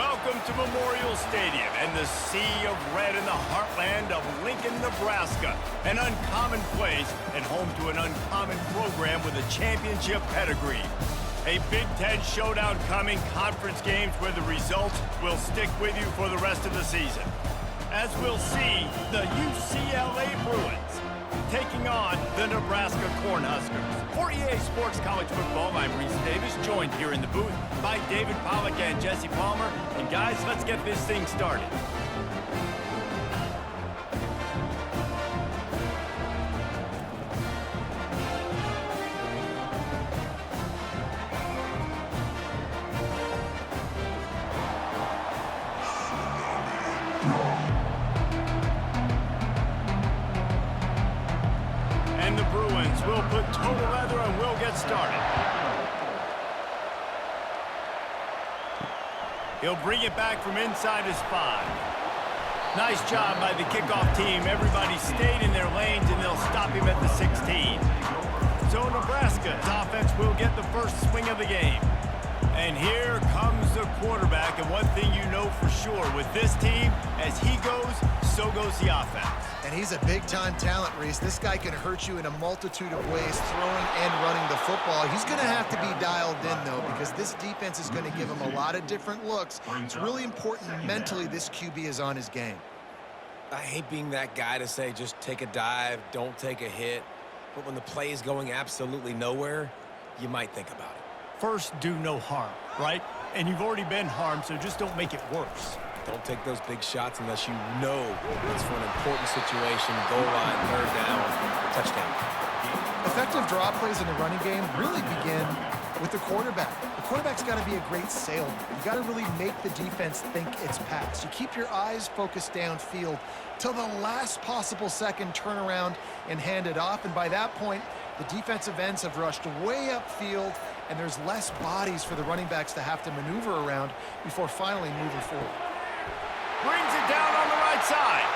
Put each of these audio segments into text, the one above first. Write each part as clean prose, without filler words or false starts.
Welcome to Memorial Stadium and the sea of red in the heartland of Lincoln, Nebraska. An uncommon place and home to an uncommon program with a championship pedigree. A Big Ten showdown coming, conference games where the results will stick with you for the rest of the season. As we'll see, the UCLA Bruins taking on the Nebraska Cornhuskers. For EA Sports College Football, I'm Reese Davis, joined here in the booth by David Pollack and Jesse Palmer. And guys, let's get this thing started. And the Bruins will put total leather and we'll get started. He'll bring it back from inside his 5. Nice job by the kickoff team. Everybody stayed in their lanes and they'll stop him at the 16. So Nebraska's offense will get the first swing of the game. And here comes the quarterback, and one thing you know for sure with this team, as he goes, so goes the offense. And he's a big-time talent, Reese. This guy can hurt you in a multitude of ways, throwing and running the football. He's going to have to be dialed in, though, because this defense is going to give him a lot of different looks. It's really important mentally this QB is on his game. I hate being that guy to say just take a dive, don't take a hit. But when the play is going absolutely nowhere, you might think about it. First, do no harm, right? And you've already been harmed, so just don't make it worse. Don't take those big shots unless you know it's for an important situation, goal line, third down, touchdown. Effective draw plays in the running game really begin with the quarterback. The quarterback's got to be a great salesman. You got to really make the defense think it's pass. You keep your eyes focused downfield till the last possible second, turn around and hand it off. And by that point, the defensive ends have rushed way upfield, and there's less bodies for the running backs to have to maneuver around before finally moving forward. Brings it down on the right side.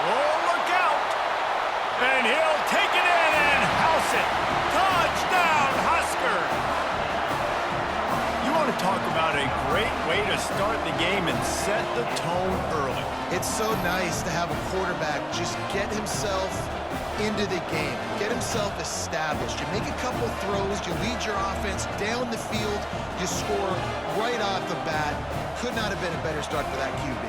Oh, look out! And he'll take it in and house it. Touchdown, Huskers! You want to talk about a great way to start the game and set the tone early. It's so nice to have a quarterback just get himself into the game, get himself established. You make a couple throws, you lead your offense down the field, you score right off the bat. Could not have been a better start for that QB.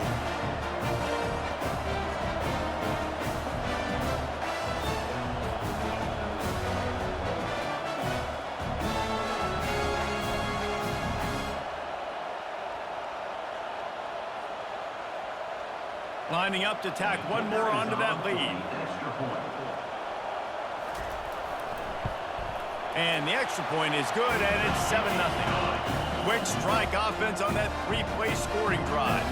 Lining up to tack one more onto that lead. And the extra point is good, and it's 7-0. Quick strike offense on that 3-play scoring drive.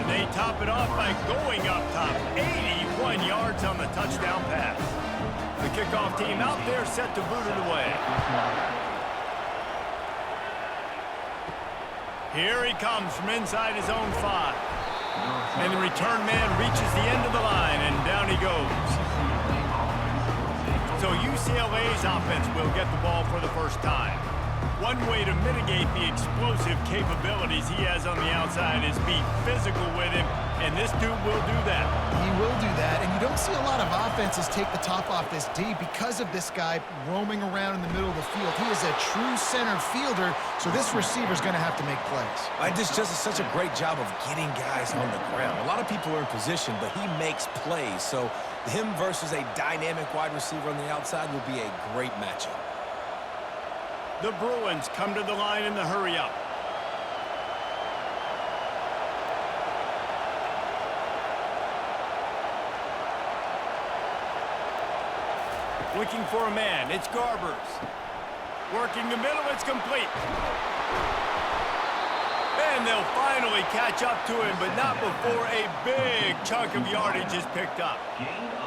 And they top it off by going up top. 81 yards on the touchdown pass. The kickoff team out there set to boot it away. Here he comes from inside his own 5. And the return man reaches the end of the line, and down he goes. So UCLA's offense will get the ball for the first time. One way to mitigate the explosive capabilities he has on the outside is be physical with him, and this dude will do that. He will do that, and you don't see a lot of offenses take the top off this D because of this guy roaming around in the middle of the field. He is a true center fielder, so this receiver's going to have to make plays. This just is such a great job of getting guys on the ground. A lot of people are in position, but he makes plays, so him versus a dynamic wide receiver on the outside will be a great matchup. The Bruins come to the line in the hurry-up. Looking for a man, it's Garbers. Working the middle, it's complete. And they'll finally catch up to him, but not before a big chunk of yardage is picked up.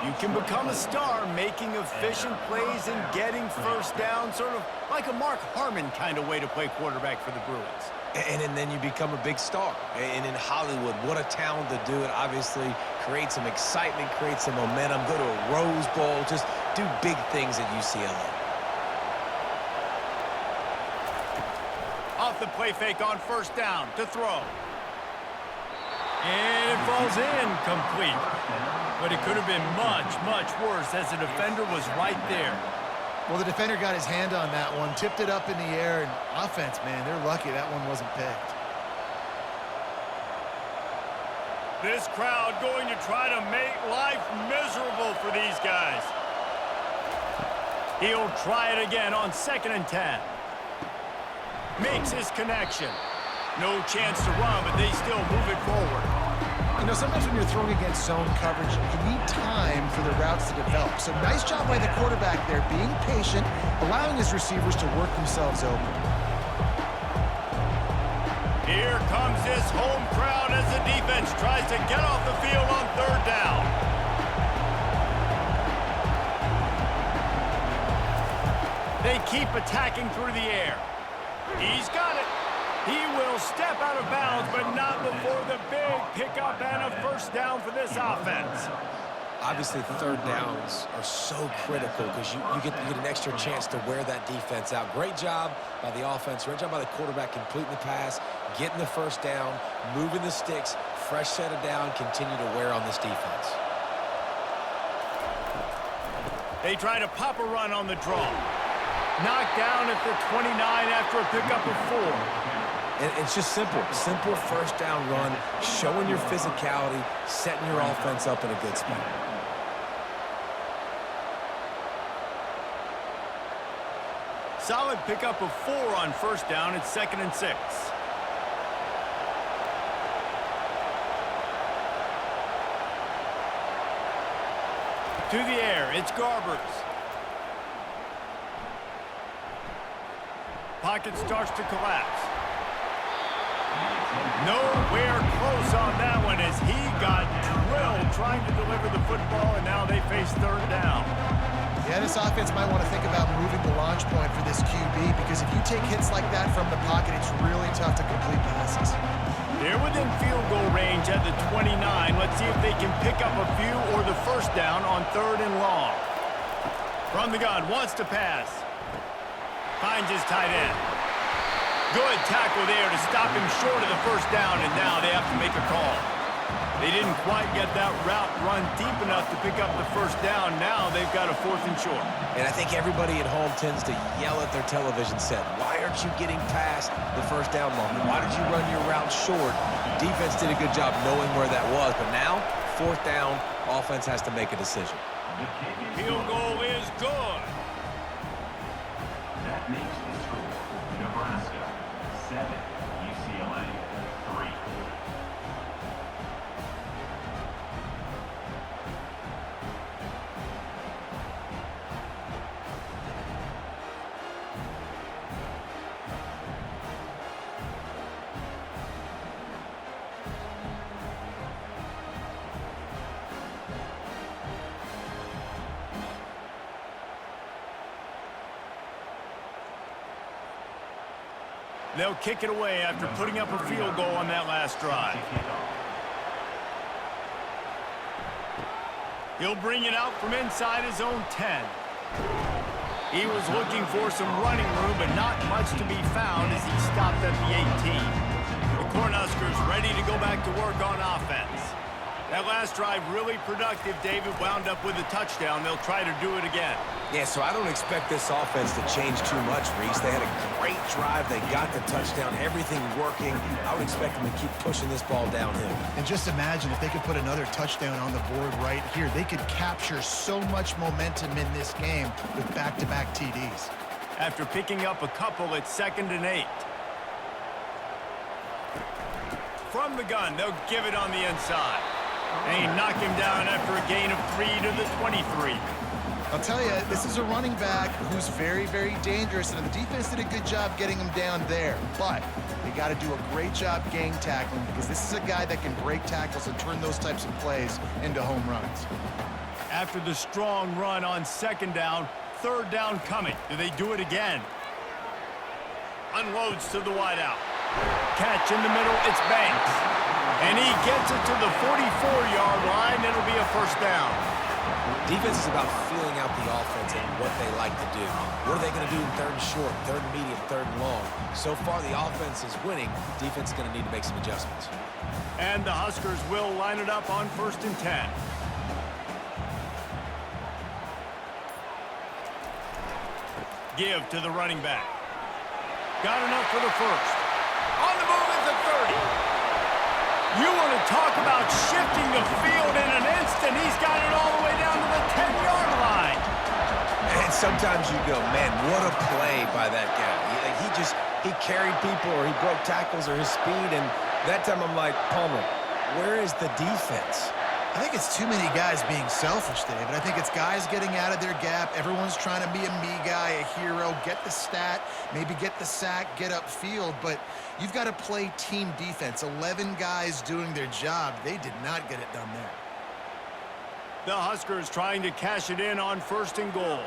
You can become a star making efficient plays and getting first down, sort of like a Mark Harmon kind of way to play quarterback for the Bruins. And then you become a big star. And in Hollywood, what a town to do it. Obviously, create some excitement, create some momentum, go to a Rose Bowl, just do big things at UCLA. Off the play fake on first down to throw. And it falls in complete. But it could have been much, much worse as the defender was right there. Well, the defender got his hand on that one, tipped it up in the air, and offense, man, they're lucky that one wasn't picked. This crowd going to try to make life miserable for these guys. He'll try it again on 2nd and 10. Makes his connection. No chance to run, but they still move it forward. You know, sometimes when you're throwing against zone coverage, you need time for the routes to develop. So nice job by the quarterback there, being patient, allowing his receivers to work themselves open. Here comes this home crowd as the defense tries to get off the field on 3rd down. They keep attacking through the air. He's got it. He will step out of bounds, but not before the big pickup and a 1st down for this offense. Obviously, 3rd downs are so critical because you get an extra chance to wear that defense out. Great job by the offense. Great job by the quarterback completing the pass, getting the 1st down, moving the sticks, fresh set of down, continue to wear on this defense. They try to pop a run on the draw. Knocked down at the 29 after a pickup of 4. And it's just simple 1st down run, showing your physicality, setting your offense up in a good spot. Solid pickup of 4 on 1st down at 2nd and 6. To the air, it's Garbers. Pocket starts to collapse. Nowhere close on that one as he got drilled trying to deliver the football, and now they face 3rd down. Yeah, this offense might want to think about moving the launch point for this QB because if you take hits like that from the pocket, it's really tough to complete passes. They're within field goal range at the 29. Let's see if they can pick up a few or the 1st down on 3rd and long. From the gun, wants to pass. Finds his tight end. Good tackle there to stop him short of the 1st down, and now they have to make a call. They didn't quite get that route run deep enough to pick up the 1st down. Now they've got a 4th and short. And I think everybody at home tends to yell at their television set, why aren't you getting past the 1st down moment? Why did you run your route short? Defense did a good job knowing where that was, but now, 4th down, offense has to make a decision. Field goal is good. That makes the score Nebraska 7, UCLA 3. They'll kick it away after putting up a field goal on that last drive. He'll bring it out from inside his own 10. He was looking for some running room, but not much to be found as he stopped at the 18. The Cornhuskers ready to go back to work on offense. That last drive really productive. David wound up with a touchdown. They'll try to do it again. Yeah, so I don't expect this offense to change too much, Reese. They had a great drive. They got the touchdown. Everything working. I would expect them to keep pushing this ball downhill. And just imagine if they could put another touchdown on the board right here. They could capture so much momentum in this game with back-to-back TDs. After picking up a couple at 2nd and 8. From the gun, they'll give it on the inside. They knock him down after a gain of 3 to the 23. I'll tell you, this is a running back who's very, very dangerous, and the defense did a good job getting him down there. But they got to do a great job gang tackling because this is a guy that can break tackles and turn those types of plays into home runs. After the strong run on 2nd down, 3rd down coming. Do they do it again? Unloads to the wideout. Catch in the middle, it's Banks. And he gets it to the 44-yard line. It'll be a 1st down. Defense is about feeling out the offense and what they like to do. What are they going to do in third and short, third and medium, third and long? So far, the offense is winning. Defense is going to need to make some adjustments. And the Huskers will line it up on 1st and 10. Give to the running back. Got enough for the first. On the move at the 30. You want to talk about shifting the field in an instant. He's got it all the way down to the 10-yard line. And sometimes you go, man, what a play by that guy. He carried people, or he broke tackles, or his speed. And that time I'm like, Palmer, where is the defense? I think it's too many guys being selfish, David. I think it's guys getting out of their gap. Everyone's trying to be a me guy, a hero, get the stat, maybe get the sack, get upfield. But you've got to play team defense. 11 guys doing their job. They did not get it done there. The Huskers trying to cash it in on 1st and goal.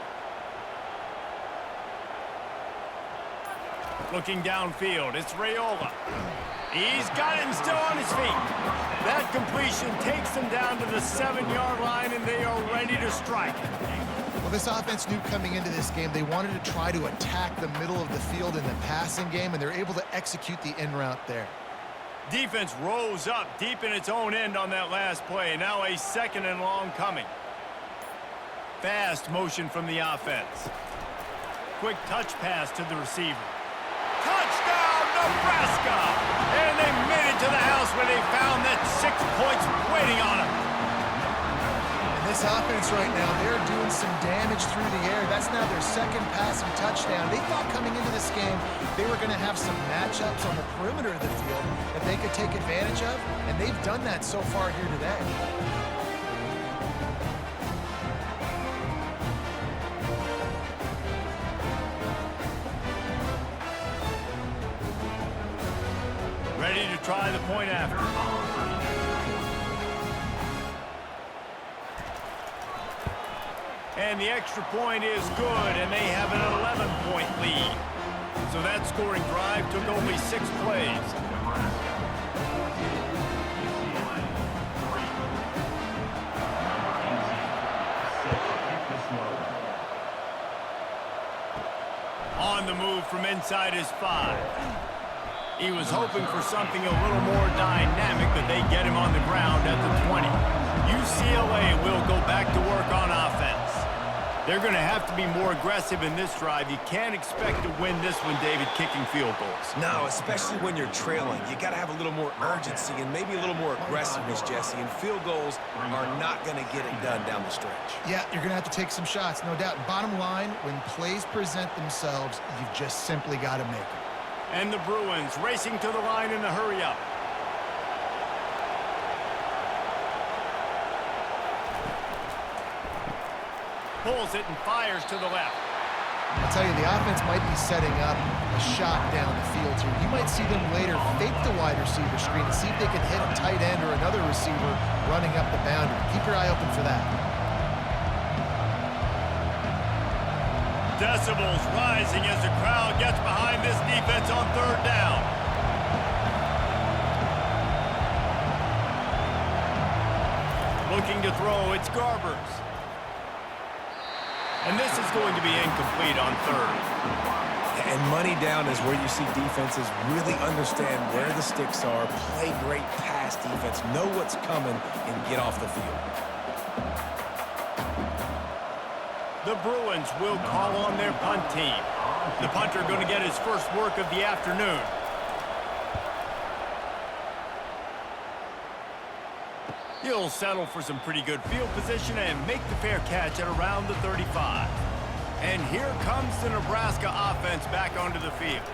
Looking downfield, it's Raiola. He's got it and still on his feet. That completion takes them down to the 7-yard line, and they are ready to strike. Well, this offense knew coming into this game they wanted to try to attack the middle of the field in the passing game, and they're able to execute the in route there. Defense rose up deep in its own end on that last play. Now a 2nd and long coming. Fast motion from the offense. Quick touch pass to the receiver. Touchdown, Nebraska! And they made it to the house where they found that 6 points waiting on them. And this offense right now, they're doing some damage through the air. That's now their 2nd passing touchdown. They thought coming into this game they were going to have some matchups on the perimeter of the field that they could take advantage of, and they've done that so far here today. Ready to try the point after. And the extra point is good, and they have an 11-point lead. So that scoring drive took only 6 plays. On the move from inside his 5. He was hoping for something a little more dynamic, but they get him on the ground at the 20. UCLA will go back to work on offense. They're going to have to be more aggressive in this drive. You can't expect to win this one, David, kicking field goals. No, especially when you're trailing. You got to have a little more urgency and maybe a little more aggressiveness, Jesse. And field goals are not going to get it done down the stretch. Yeah, you're going to have to take some shots, no doubt. Bottom line, when plays present themselves, you've just simply got to make them. And the Bruins racing to the line in the hurry-up. Pulls it and fires to the left. I'll tell you, the offense might be setting up a shot down the field here. You might see them later fake the wide receiver screen and see if they can hit a tight end or another receiver running up the boundary. Keep your eye open for that. Decibels rising as the crowd gets behind this defense on 3rd down. Looking to throw, it's Garbers. And this is going to be incomplete on 3rd. And money down is where you see defenses really understand where the sticks are, play great pass defense, know what's coming, and get off the field. The Bruins will call on their punt team. The punter going to get his first work of the afternoon. He'll settle for some pretty good field position and make the fair catch at around the 35. And here comes the Nebraska offense back onto the field.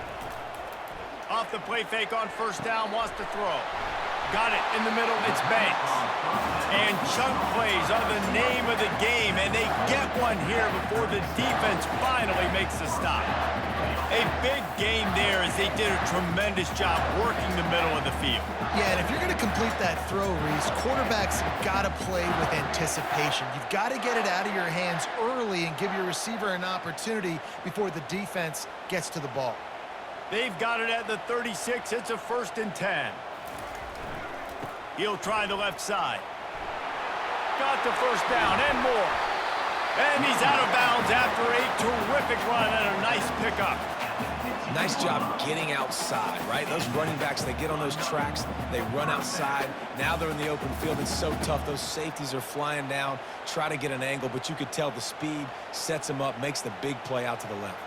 Off the play fake on 1st down, wants to throw. Got it in the middle, it's Banks. And chunk plays are the name of the game, and they get one here before the defense finally makes the stop. A big gain there as they did a tremendous job working the middle of the field. Yeah, and if you're going to complete that throw, Reese, quarterbacks have got to play with anticipation. You've got to get it out of your hands early and give your receiver an opportunity before the defense gets to the ball. They've got it at the 36. It's a 1st and 10. He'll try the left side. got the first down and more. And he's out of bounds after a terrific run and a nice pickup. Nice job getting outside, right? Those running backs, they get on those tracks, they run outside. Now they're in the open field. It's so tough. Those safeties are flying down, try to get an angle, but you could tell the speed sets them up, makes the big play out to the left.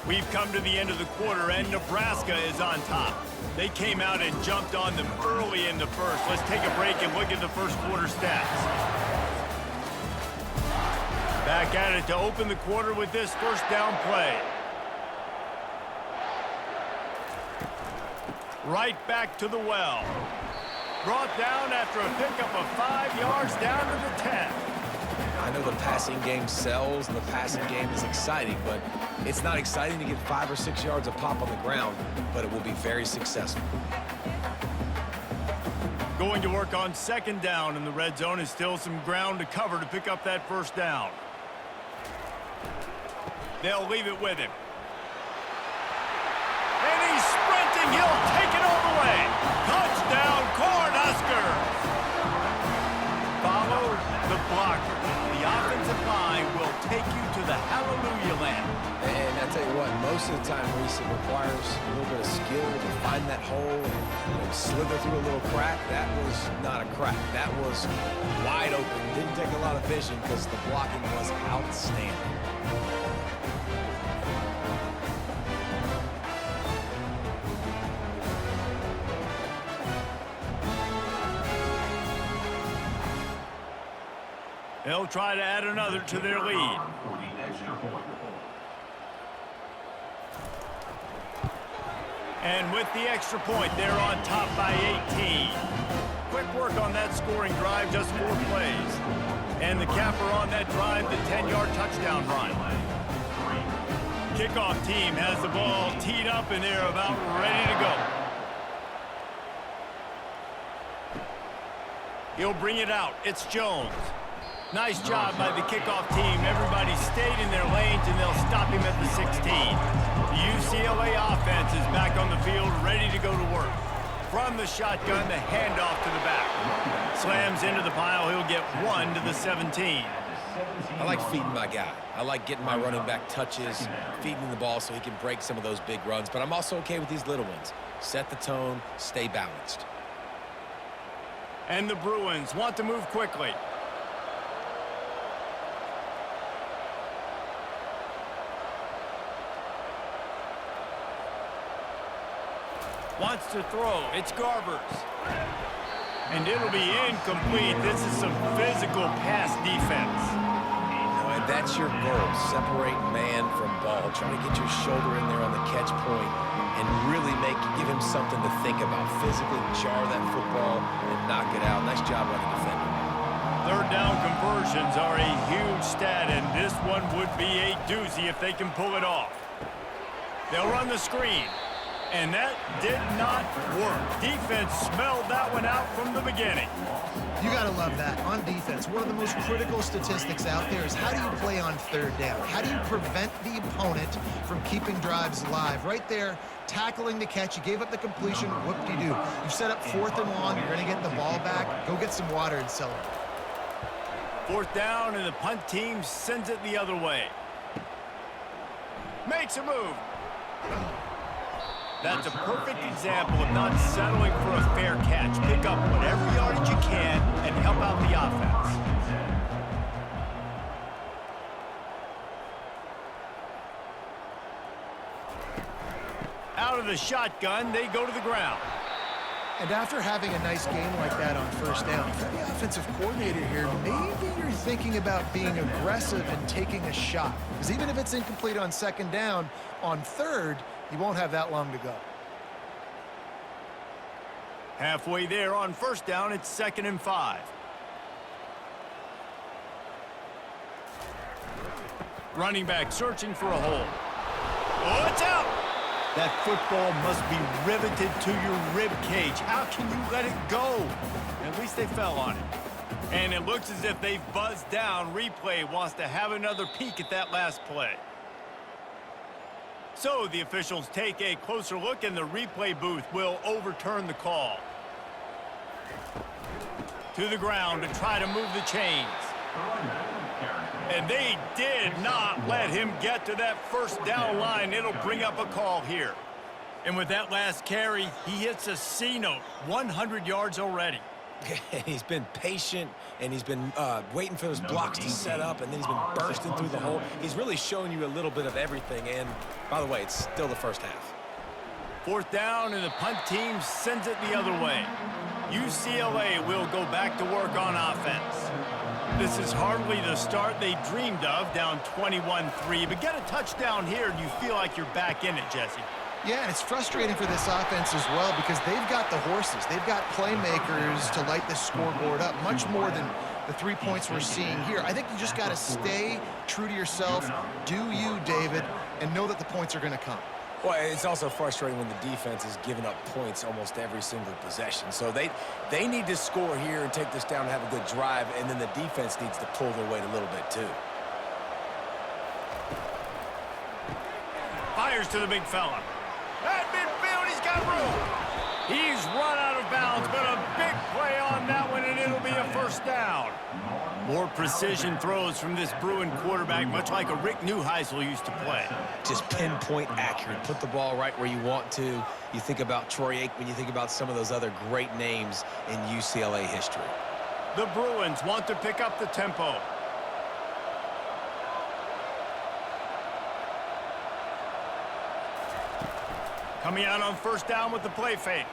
We've come to the end of the quarter, and Nebraska is on top. They came out and jumped on them early in the first. Let's take a break and look at the first quarter stats. Back at it to open the quarter with this first down play. Right back to the well. Brought down after a pickup of 5 yards down to the 10. I know the passing game sells and the passing game is exciting, but it's not exciting to get 5 or 6 yards of pop on the ground, but it will be very successful. Going to work on second down in the red zone is still some ground to cover to pick up that first down. They'll leave it with him. And he's sprinting. He'll take it all the way. Touchdown, Cornhuskers. Follow the blocker. The offensive line will take you to the hallelujah land. And I tell you what, most of the time, Reese, it requires a little bit of skill to find that hole and slither through a little crack. That was not a crack. That was wide open. Didn't take a lot of vision because the blocking was outstanding. They'll try to add another to their lead. And with the extra point, they're on top by 18. Quick work on that scoring drive, just 4 plays. And the capper on that drive, the 10-yard touchdown run. Kickoff team has the ball teed up, and they're about ready to go. He'll bring it out. It's Jones. Nice job by the kickoff team. Everybody stayed in their lanes, and they'll stop him at the 16. The UCLA offense is back on the field, ready to go to work. From the shotgun, the handoff to the back. Slams into the pile. He'll get 1 to the 17. I like feeding my guy. I like getting my running back touches, feeding him the ball so he can break some of those big runs. But I'm also okay with these little ones. Set the tone, stay balanced. And the Bruins want to move quickly. Wants to throw. It's Garbers. And it'll be incomplete. This is some physical pass defense. And that's your goal. Separate man from ball. Try to get your shoulder in there on the catch point and really give him something to think about. Physically jar that football and knock it out. Nice job by the defender. Third down conversions are a huge stat, and this one would be a doozy if they can pull it off. They'll run the screen. And that did not work. Defense smelled that one out from the beginning. You got to love that. On defense, one of the most critical statistics out there is how do you play on third down? How do you prevent the opponent from keeping drives alive? Right there, tackling the catch. You gave up the completion. Whoop-de-doo. You've set up 4th and long. You're going to get the ball back. Go get some water and celebrate. 4th down, and the punt team sends it the other way. Makes a move. That's a perfect example of not settling for a fair catch. Pick up whatever yardage you can and help out the offense. Out of the shotgun, they go to the ground. And after having a nice game like that on first down, if you're the offensive coordinator here, maybe you're thinking about being aggressive and taking a shot. Because even if it's incomplete on second down, on third, you won't have that long to go. Halfway there on first down, it's 2nd and 5. Running back searching for a hole. Oh, it's out! That football must be riveted to your rib cage. How can you let it go? At least they fell on it. And it looks as if they've buzzed down. Replay wants to have another peek at that last play. So the officials take a closer look, and the replay booth will overturn the call. To the ground to try to move the chains. And they did not let him get to that first down line. It'll bring up a call here. And with that last carry, he hits a C note, 100 yards already. He's been patient, and he's been waiting for those blocks to set up, and then he's been bursting through the hole. He's really showing you a little bit of everything, and by the way, it's still the first half. Fourth down, and the punt team sends it the other way. UCLA will go back to work on offense. This is hardly the start they dreamed of, down 21-3, but get a touchdown here, and you feel like you're back in it, Jesse. Yeah, and it's frustrating for this offense as well because they've got the horses. They've got playmakers to light the scoreboard up, much more than the 3 points we're seeing here. I think you just got to stay true to yourself, do you, David, and know that the points are going to come. Well, it's also frustrating when the defense is giving up points almost every single possession. So they need to score here and take this down and have a good drive, and then the defense needs to pull their weight a little bit too. Fires to the big fella. At midfield, he's got room. He's run out of bounds, but a big play on that one, and it'll be a first down. More precision throws from this Bruin quarterback, much like a Rick Neuheisel used to play. Just pinpoint accurate. Put the ball right where you want to. You think about Troy Aikman, you think about some of those other great names in UCLA history. The Bruins want to pick up the tempo. Coming out on first down with the play fake.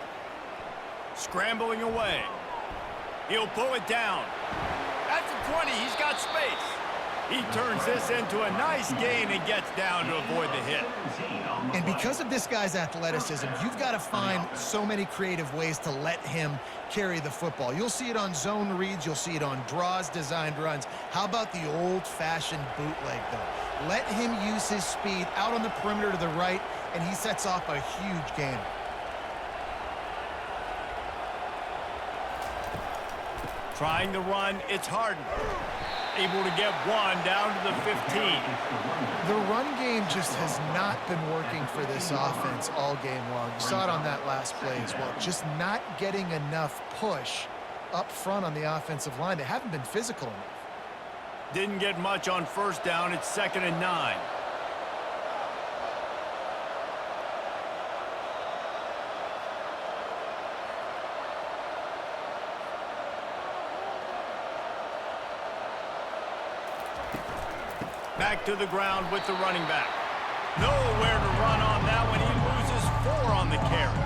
Scrambling away. He'll pull it down. At the 20, he's got space. He turns this into a nice gain and gets down to avoid the hit. And because of this guy's athleticism, you've got to find so many creative ways to let him carry the football. You'll see it on zone reads. You'll see it on draws, designed runs. How about the old-fashioned bootleg, though? Let him use his speed out on the perimeter to the right, and he sets off a huge gain. Trying to run, it's Harden. Able to get one down to the 15. The run game just has not been working for this offense all game long. You saw it on that last play as well. Just not getting enough push up front on the offensive line. They haven't been physical enough. Didn't get much on first down. It's 2nd and 9. Back to the ground with the running back. Nowhere to run on that one. He loses 4 on the carry.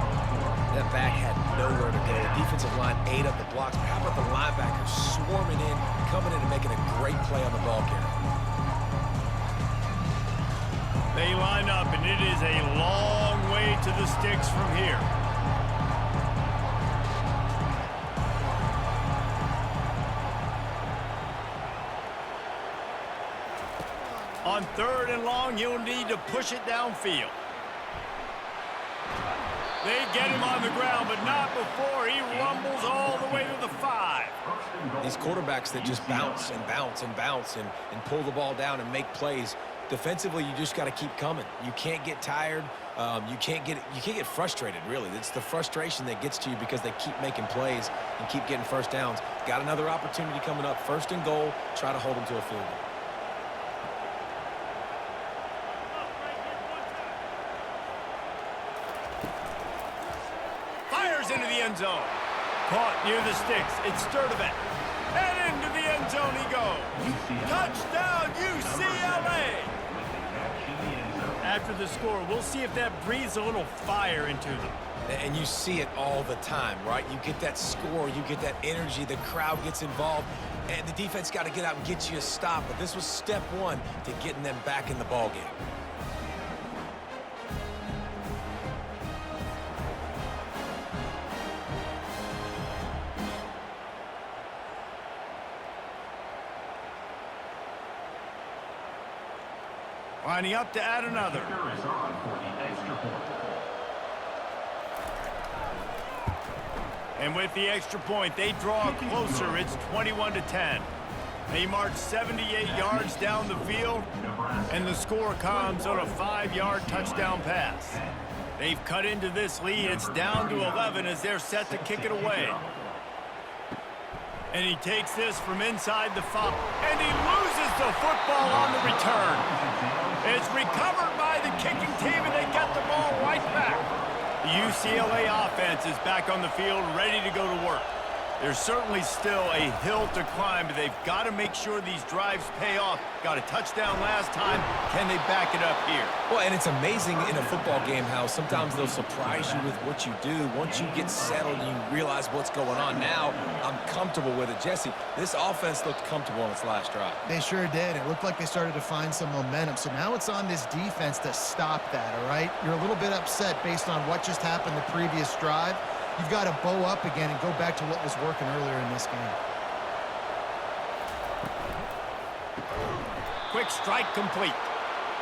That back had nowhere to go. The defensive line ate up the blocks. But how about the linebackers swarming in, coming in and making a great play on the ball carry? They line up, and it is a long way to the sticks from here. On 3rd and long, he'll need to push it downfield. They get him on the ground, but not before he rumbles all the way to the 5. These quarterbacks that just bounce and bounce and bounce and pull the ball down and make plays. Defensively, you just got to keep coming. You can't get tired. You can't get frustrated, really. It's the frustration that gets to you because they keep making plays and keep getting first downs. Got another opportunity coming up. 1st and goal. Try to hold them to a field goal. Into the end zone. Caught near the sticks. It's Sturdivant. And into the end zone he goes. Touchdown, UCLA! After the score, we'll see if that breathes a little fire into them. And you see it all the time, right? You get that score, you get that energy, the crowd gets involved, and the defense got to get out and get you a stop. But this was step 1 to getting them back in the ballgame. Lining up to add another. And with the extra point, they draw closer. It's 21-10. He marched 78 yards down the field, and the score comes on a 5-yard touchdown pass. They've cut into this lead. It's down to 11 as they're set to kick it away. And he takes this from inside the 5, and he loses the football on the return. It's recovered by the kicking team, and they get the ball right back. The UCLA offense is back on the field, ready to go to work. There's certainly still a hill to climb, but they've got to make sure these drives pay off. Got a touchdown last time. Can they back it up here? Well, and it's amazing in a football game how sometimes they'll surprise you with what you do. Once you get settled and you realize what's going on, now I'm comfortable with it. Jesse, this offense looked comfortable on its last drive. They sure did. It looked like they started to find some momentum. So now it's on this defense to stop that, all right? You're a little bit upset based on what just happened the previous drive. You've got to bow up again and go back to what was working earlier in this game. Quick strike complete.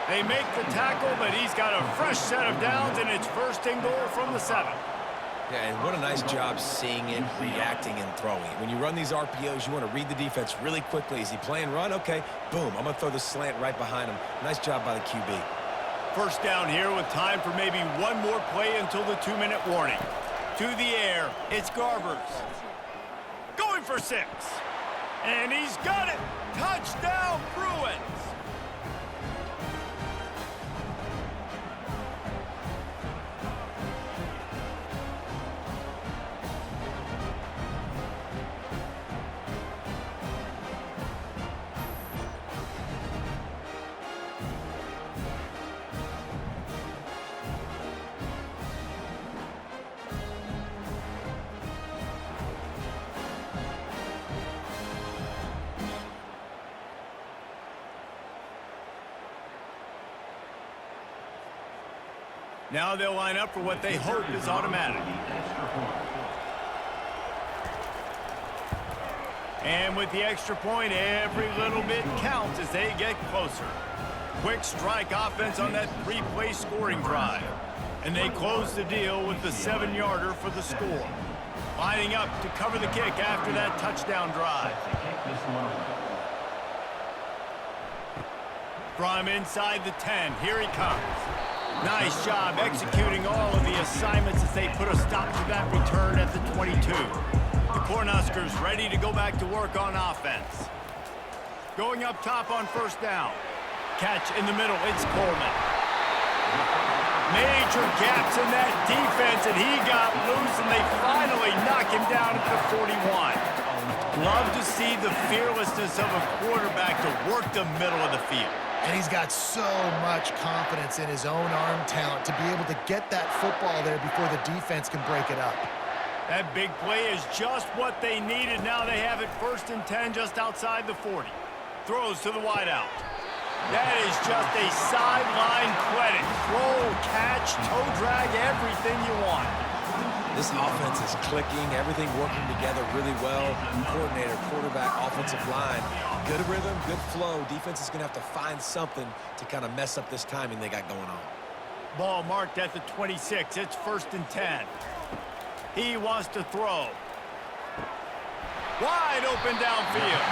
They make the tackle, but he's got a fresh set of downs, and it's first and goal from the 7. Yeah, and what a nice job seeing it, reacting, and throwing it. When you run these RPOs, you want to read the defense really quickly. Is he playing run? Okay, boom. I'm going to throw the slant right behind him. Nice job by the QB. First down here with time for maybe one more play until the 2-minute warning. To the air, it's Garbers. Going for 6. And he's got it. Touchdown, Bruins. Now they'll line up for what they hope is automatic. And with the extra point, every little bit counts as they get closer. Quick strike offense on that 3-play scoring drive. And they close the deal with the 7-yarder for the score. Lining up to cover the kick after that touchdown drive. From inside the 10, here he comes. Nice job executing all of the assignments as they put a stop to that return at the 22. The Cornhuskers ready to go back to work on offense. Going up top on first down. Catch in the middle, it's Coleman. Major gaps in that defense, and he got loose, and they finally knock him down at the 41. Love to see the fearlessness of a quarterback to work the middle of the field. And he's got so much confidence in his own arm talent to be able to get that football there before the defense can break it up. That big play is just what they needed. Now they have it first and 10 just outside the 40. Throws to the wideout. That is just a sideline credit. Throw, catch, toe drag, everything you want. This offense is clicking, everything working together really well. Coordinator, quarterback, offensive line. Good rhythm, good flow. Defense is going to have to find something to kind of mess up this timing they got going on. Ball marked at the 26. It's first and 10. He wants to throw. Wide open downfield.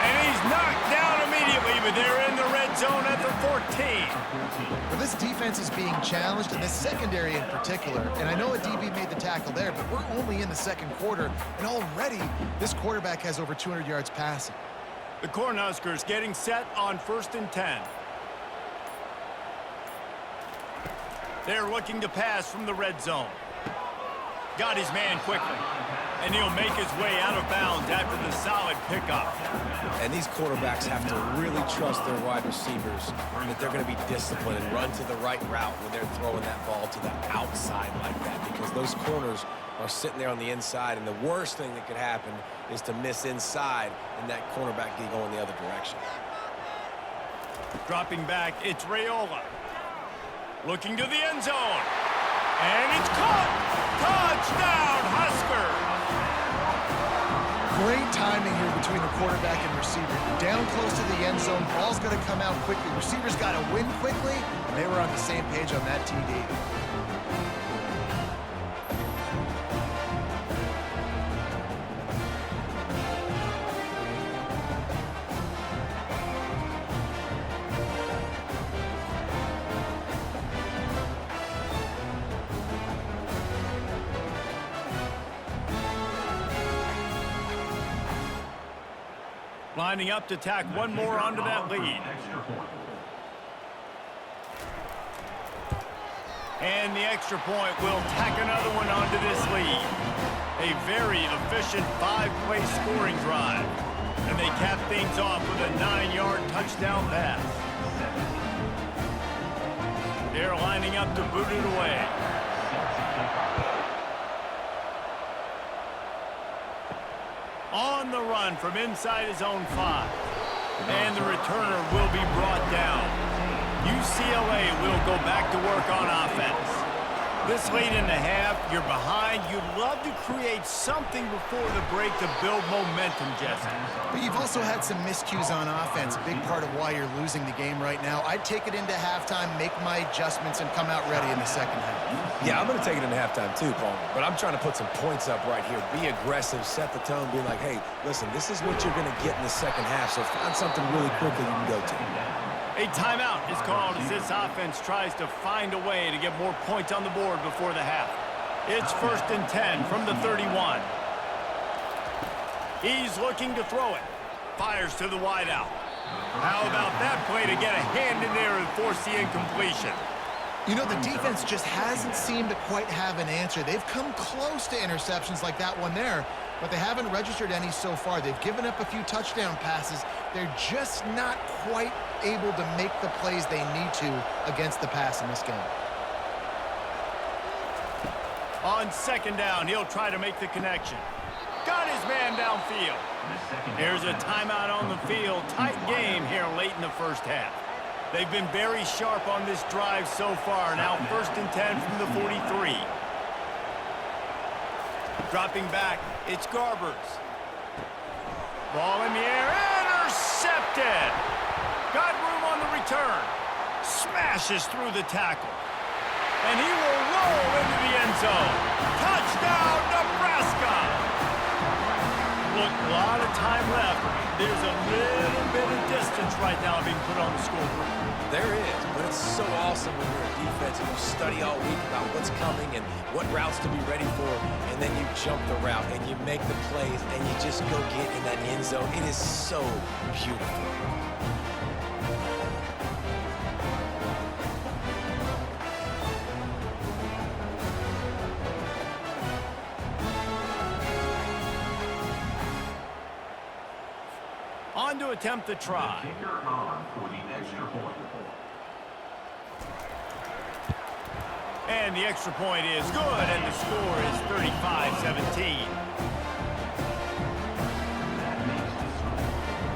And he's knocked down immediately, but they're in the red zone at the 14. Well, this defense is being challenged, and this secondary in particular. And I know a DB made the tackle there, but we're only in the second quarter, and already this quarterback has over 200 yards passing. The Cornhuskers getting set on first and 10. They're looking to pass from the red zone. Got his man quickly. And he'll make his way out of bounds after the solid pickup. And these quarterbacks have to really trust their wide receivers that they're going to be disciplined and run to the right route when they're throwing that ball to the outside like that, because those corners are sitting there on the inside, and the worst thing that could happen is to miss inside and that cornerback can go in the other direction. Dropping back, it's Raiola. Looking to the end zone. And it's caught! Touchdown, Huskers! Great timing here between the quarterback and receiver. Down close to the end zone, ball's going to come out quickly. Receivers got to win quickly, and they were on the same page on that TD. Lining up to tack one more onto that lead. Extra point. And the extra point will tack another one onto this lead. A very efficient 5-play scoring drive. And they cap things off with a 9-yard touchdown pass. They're lining up to boot it away. On the run from inside his own 5. And the returner will be brought down. UCLA will go back to work on offense. This late in the half, you're behind. You'd love to create something before the break to build momentum, Jesse. But you've also had some miscues on offense, a big part of why you're losing the game right now. I'd take it into halftime, make my adjustments, and come out ready in the second half. Yeah, I'm going to take it into halftime too, Paul. But I'm trying to put some points up right here. Be aggressive, set the tone, be like, hey, listen, this is what you're going to get in the second half, so find something really quickly you can go to. A timeout is called as this offense tries to find a way to get more points on the board before the half. It's 1st and 10 from the 31. He's looking to throw it. Fires to the wideout. How about that play to get a hand in there and force the incompletion? You know, the defense just hasn't seemed to quite have an answer. They've come close to interceptions like that one there, but they haven't registered any so far. They've given up a few touchdown passes. They're just not quite able to make the plays they need to against the pass in this game. On 2nd down, he'll try to make the connection. Got his man downfield. There's a timeout on the field. Tight game here late in the first half. They've been very sharp on this drive so far. Now 1st and 10 from the 43. Dropping back, it's Garbers. Ball in the air, intercepted! Got room on the return. Smashes through the tackle. And he will roll into the end zone. Touchdown, Nebraska! Look, a lot of time left. There's a little bit of distance right now being put on the scoreboard. There is, but it's so awesome when you're a defense and you study all week about what's coming and what routes to be ready for, and then you jump the route and you make the plays and you just go get in that end zone. It is so beautiful. On to attempt the try. Kicker on for the extra point. And the extra point is good, and the score is 35-17. That makes the score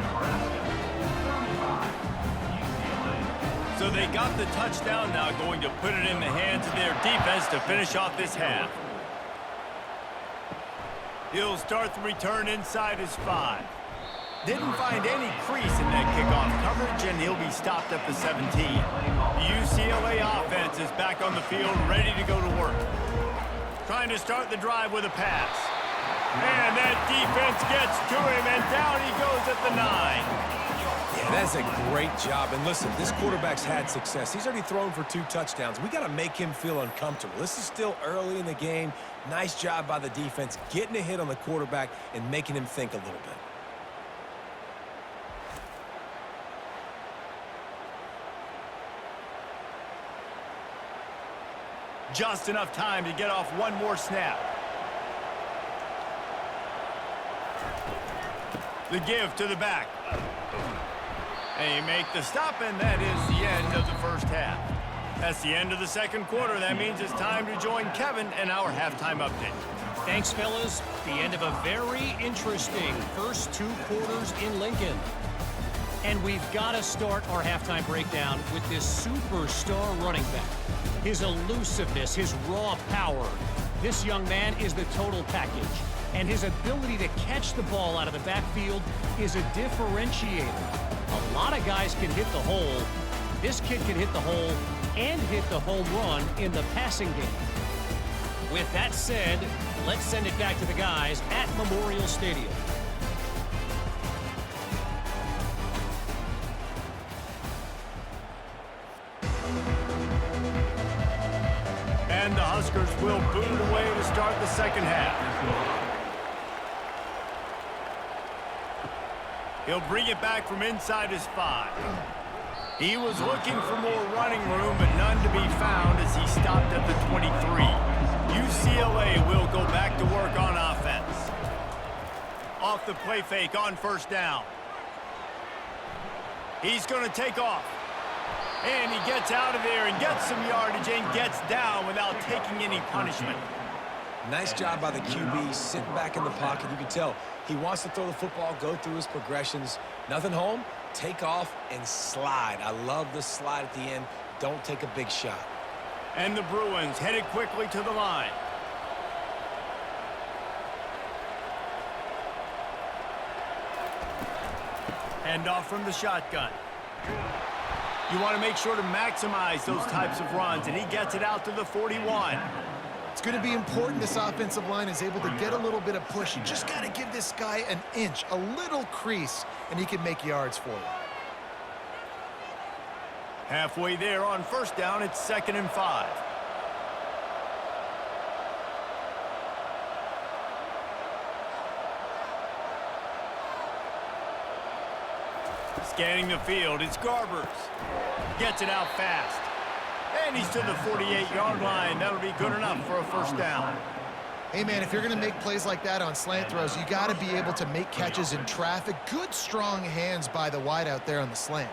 Nebraska 35, UCLA. So they got the touchdown, now going to put it in the hands of their defense to finish off this half. He'll start the return inside his 5. Didn't find any crease in that kickoff coverage, and he'll be stopped at the 17. The UCLA offense is back on the field, ready to go to work. Trying to start the drive with a pass. And that defense gets to him, and down he goes at the 9. Yeah, that's a great job. And listen, this quarterback's had success. He's already thrown for 2 touchdowns. We got to make him feel uncomfortable. This is still early in the game. Nice job by the defense, getting a hit on the quarterback and making him think a little bit. Just enough time to get off one more snap. The give to the back. They make the stop, and that is the end of the first half. That's the end of the second quarter. That means it's time to join Kevin and our halftime update. Thanks, fellas. The end of a very interesting first 2 quarters in Lincoln. And we've got to start our halftime breakdown with this superstar running back. His elusiveness, his raw power. This young man is the total package. And his ability to catch the ball out of the backfield is a differentiator. A lot of guys can hit the hole. This kid can hit the hole and hit the home run in the passing game. With that said, let's send it back to the guys at Memorial Stadium. And the Huskers will boot it away to start the second half. He'll bring it back from inside his 5. He was looking for more running room, but none to be found as he stopped at the 23. UCLA will go back to work on offense. Off the play fake on first down. He's going to take off. And he gets out of there and gets some yardage and gets down without taking any punishment. Nice job by the QB, sitting back in the pocket. You can tell he wants to throw the football, go through his progressions. Nothing home, take off and slide. I love the slide at the end. Don't take a big shot. And the Bruins headed quickly to the line. Handoff from the shotgun. You want to make sure to maximize those types of runs, and he gets it out to the 41. It's going to be important this offensive line is able to get a little bit of push. You just got to give this guy an inch, a little crease, and he can make yards for you. Halfway there on first down, it's 2nd and 5. Scanning the field, it's Garbers. Gets it out fast. And he's to the 48-yard line. That'll be good enough for a first down. Hey, man, if you're going to make plays like that on slant throws, you got to be able to make catches in traffic. Good, strong hands by the wideout there on the slant.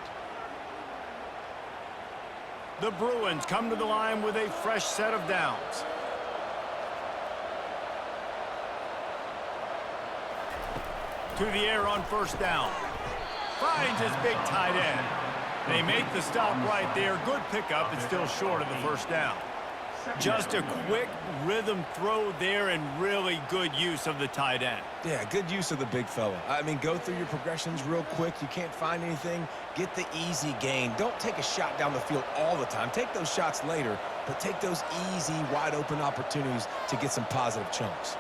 The Bruins come to the line with a fresh set of downs. To the air on first down. Finds his big tight end. They make the stop right there. Good pickup. It's still short of the first down. Just a quick rhythm throw there and really good use of the tight end. Yeah, good use of the big fella. I mean, go through your progressions real quick. You can't find anything. Get the easy gain. Don't take a shot down the field all the time. Take those shots later, but take those easy, wide-open opportunities to get some positive chunks.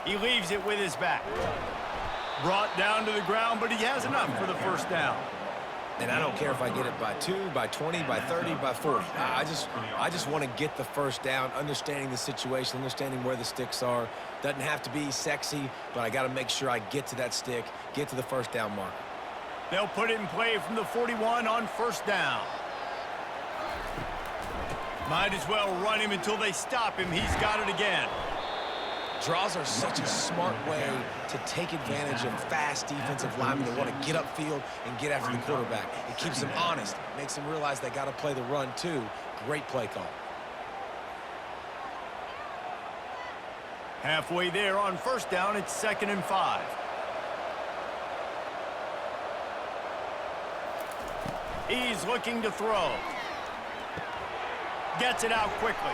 He leaves it with his back. Brought down to the ground, but he has enough for the first down. And I don't care if I get it by 2, by 20, by 30, by 40. I just want to get the first down, understanding the situation, understanding where the sticks are. Doesn't have to be sexy, but I got to make sure I get to that stick, get to the first down mark. They'll put it in play from the 41 on first down. Might as well run him until they stop him. He's got it again. Draws are such a smart way to take advantage of fast defensive linemen that want to get upfield and get after the quarterback. It keeps them honest, makes them realize they got to play the run too. Great play call. Halfway there on first down, it's 2nd and 5. He's looking to throw. Gets it out quickly.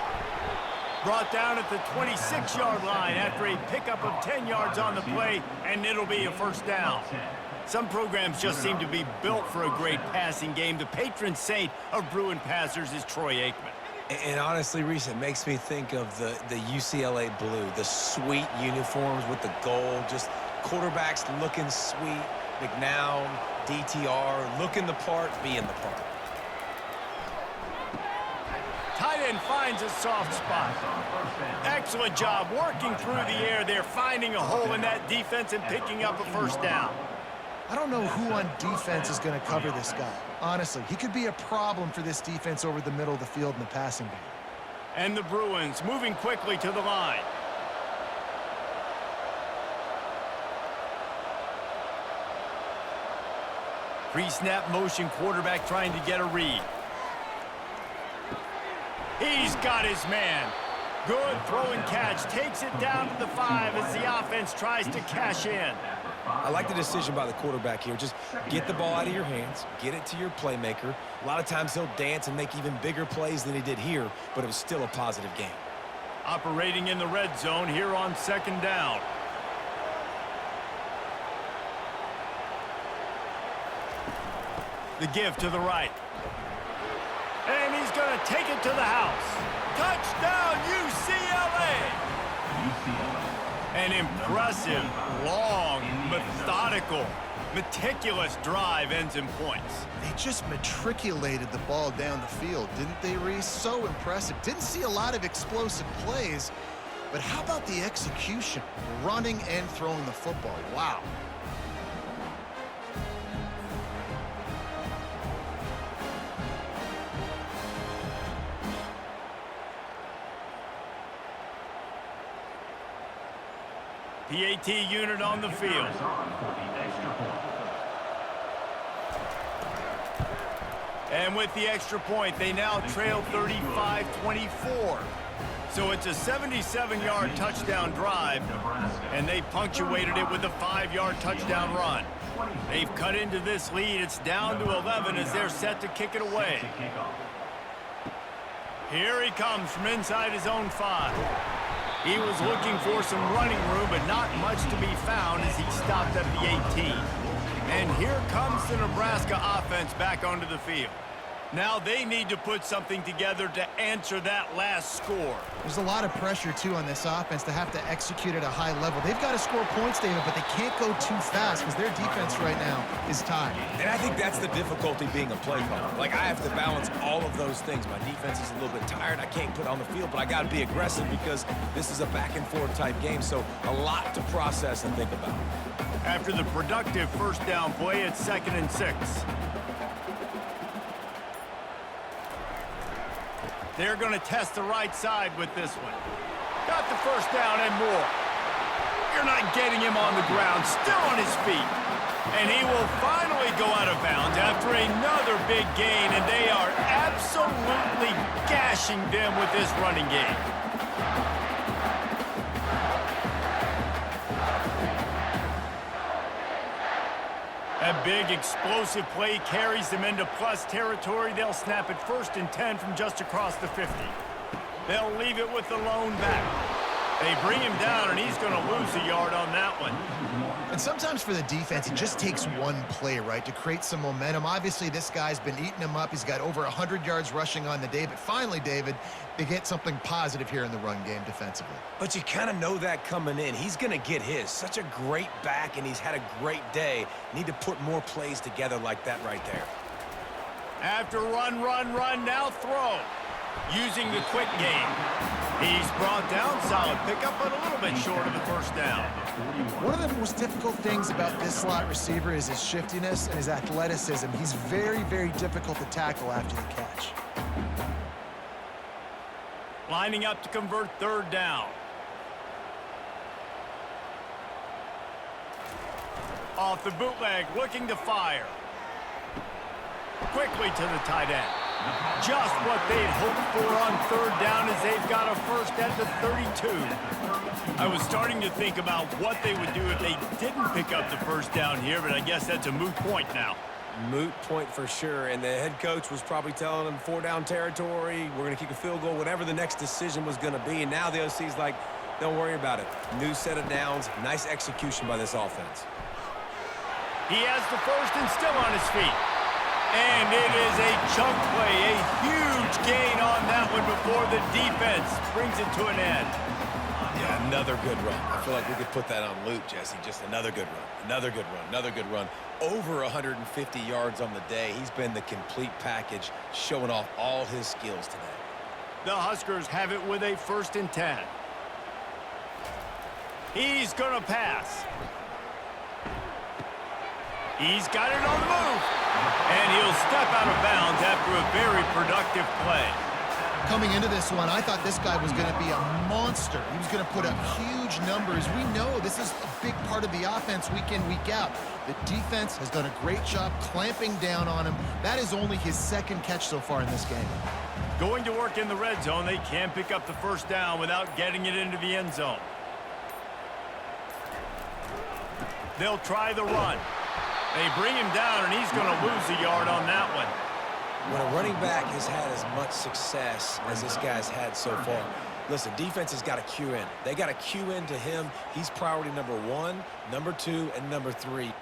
Brought down at the 26-yard line after a pickup of 10 yards on the play, and it'll be a first down. Some programs just seem to be built for a great passing game. The patron saint of Bruin passers is Troy Aikman. And honestly, Reese, it makes me think of the UCLA blue, the sweet uniforms with the gold, just quarterbacks looking sweet, McNown, DTR, looking the part, being the part. Tight end finds a soft spot. Excellent job working through the air there, finding a hole in that defense and picking up a first down. I don't know who on defense is going to cover this guy. Honestly, he could be a problem for this defense over the middle of the field in the passing game. And the Bruins moving quickly to the line. Pre-snap motion quarterback trying to get a read. He's got his man. Good throw and catch. Takes it down to the 5 as the offense tries to cash in. I like the decision by the quarterback here. Just get the ball out of your hands, get it to your playmaker. A lot of times he'll dance and make even bigger plays than he did here, but it was still a positive game. Operating in the red zone here on 2nd down. The give to the right. And he's going to take it to the house. Touchdown, UCLA! An impressive, long, methodical, meticulous drive ends in points. They just matriculated the ball down the field, didn't they, Reese? So impressive. Didn't see a lot of explosive plays, but how about the execution? Running and throwing the football. Wow. PAT unit on the field. And with the extra point, they now trail 35-24. So it's a 77-yard touchdown drive, and they punctuated it with a 5-yard touchdown run. They've cut into this lead. It's down to 11 as they're set to kick it away. Here he comes from inside his own 5. He was looking for some running room, but not much to be found as he stopped at the 18. And here comes the Nebraska offense back onto the field. Now they need to put something together to answer that last score. There's a lot of pressure, too, on this offense to have to execute at a high level. They've got to score points, David, but they can't go too fast because their defense right now is tied. And I think that's the difficulty being a play caller. Like, I have to balance all of those things. My defense is a little bit tired. I can't put on the field, but I got to be aggressive because this is a back-and-forth type game, so a lot to process and think about. After the productive first down play, it's 2nd and 6. They're going to test the right side with this one. Got the first down and more. You're not getting him on the ground, still on his feet. And he will finally go out of bounds after another big gain, and they are absolutely gashing them with this running game. A big explosive play carries them into plus territory. They'll snap it 1st and 10 from just across the 50. They'll leave it with the lone back. They bring him down, and he's going to lose a yard on that one. And sometimes for the defense, it just takes one play, right, to create some momentum. Obviously, this guy's been eating him up. He's got over 100 yards rushing on the day. But finally, David, they get something positive here in the run game defensively. But you kind of know that coming in. He's going to get his. Such a great back, and he's had a great day. Need to put more plays together like that right there. After run, now throw. Using the quick game. He's brought down, solid pickup, but a little bit short of the first down. One of the most difficult things about this slot receiver is his shiftiness and his athleticism. He's very, very difficult to tackle after the catch. Lining up to convert 3rd down. Off the bootleg, looking to fire. Quickly to the tight end. Just what they'd hoped for on 3rd down as they've got a first at the 32. I was starting to think about what they would do if they didn't pick up the first down here, but I guess that's a moot point now. Moot point for sure, and the head coach was probably telling them 4-down territory, we're going to kick a field goal, whatever the next decision was going to be, and now the OC's like, don't worry about it. New set of downs, nice execution by this offense. He has the first and still on his feet. And it is a chunk play, a huge gain on that one before the defense brings it to an end. Yeah, another good run. I feel like we could put that on loop, Jesse. Just another good run, another good run, another good run. Over 150 yards on the day. He's been the complete package, showing off all his skills today. The Huskers have it with a 1st and 10. He's going to pass. He's got it on the move. And he'll step out of bounds after a very productive play. Coming into this one, I thought this guy was going to be a monster. He was going to put up huge numbers. We know this is a big part of the offense week in, week out. The defense has done a great job clamping down on him. That is only his 2nd catch so far in this game. Going to work in the red zone, they can pick up the first down without getting it into the end zone. They'll try the run. They bring him down, and he's going to lose a yard on that one. When a running back has had as much success as this guy's had so far, listen, defense has got to cue in. They got to cue in to him. He's priority number 1, number 2, and number 3. Good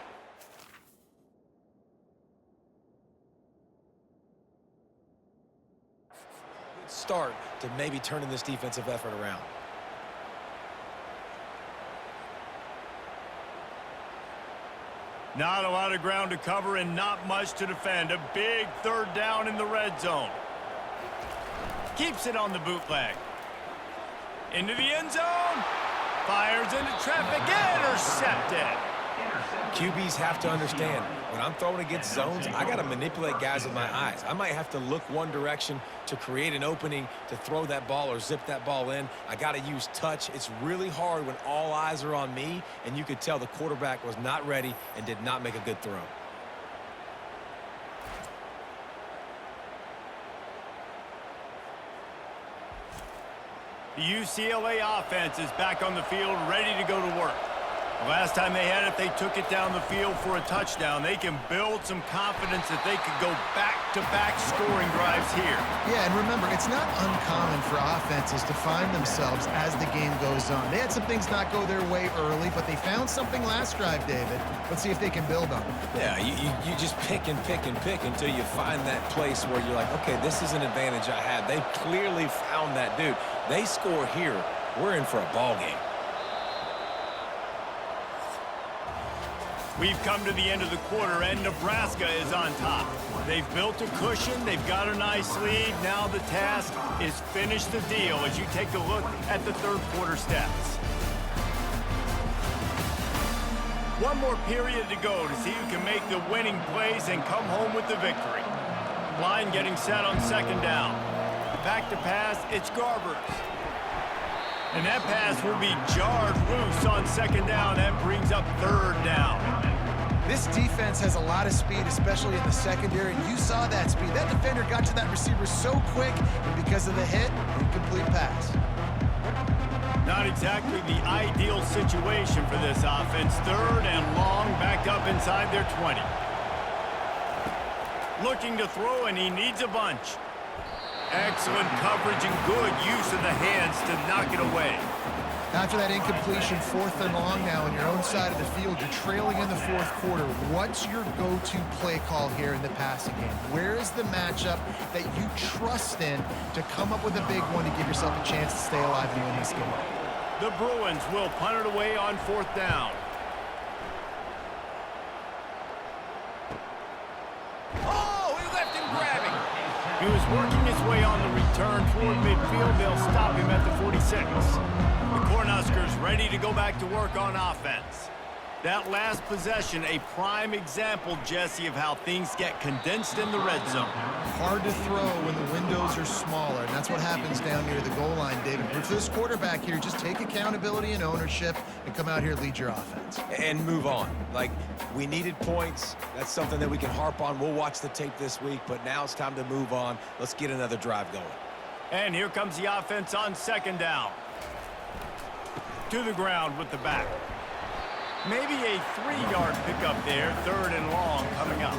start to maybe turning this defensive effort around. Not a lot of ground to cover and not much to defend. A big 3rd down in the red zone. Keeps it on the bootleg. Into the end zone. Fires into traffic. Intercepted. QBs have to understand, when I'm throwing against zones, I got to manipulate guys with my eyes. I might have to look one direction to create an opening to throw that ball or zip that ball in. I got to use touch. It's really hard when all eyes are on me, and you could tell the quarterback was not ready and did not make a good throw. The UCLA offense is back on the field, ready to go to work. The last time they had it, they took it down the field for a touchdown. They can build some confidence that they could go back-to-back scoring drives here. Yeah, and remember, it's not uncommon for offenses to find themselves as the game goes on. They had some things not go their way early, but they found something last drive, David. Let's see if they can build on it. Yeah, you just pick and pick and pick until you find that place where you're like, okay, this is an advantage I have. They clearly found that, dude. They score here, we're in for a ball game. We've come to the end of the quarter, and Nebraska is on top. They've built a cushion. They've got a nice lead. Now the task is finish the deal as you take a look at the third quarter stats. One more period to go to see who can make the winning plays and come home with the victory. Line getting set on second down. Back to pass, it's Garbers. And that pass will be jarred loose on second down. That brings up third down. This defense has a lot of speed, especially in the secondary, and you saw that speed. That defender got to that receiver so quick, and because of the hit, incomplete pass. Not exactly the ideal situation for this offense. Third and long, back up inside their 20. Looking to throw, and he needs a bunch. Excellent coverage and good use of the hands to knock it away. After that incompletion, fourth and long now on your own side of the field, you're trailing in the fourth quarter. What's your go-to play call here in the passing game? Where is the matchup that you trust in to come up with a big one to give yourself a chance to stay alive and win this game? The Bruins will punt it away on fourth down. Oh, he left him grabbing. He was working his way on the return toward midfield. They'll stop him at the 46. The Cornhuskers ready to go back to work on offense. That last possession, a prime example, Jesse, of how things get condensed in the red zone. Hard to throw when the windows are smaller, and that's what happens down near the goal line, David. But for this quarterback here, just take accountability and ownership and come out here and lead your offense. And move on. Like, we needed points. That's something that we can harp on. We'll watch the tape this week, but now it's time to move on. Let's get another drive going. And here comes the offense on second down. To the ground with the back. Maybe a 3-yard pickup there. Third and long coming up.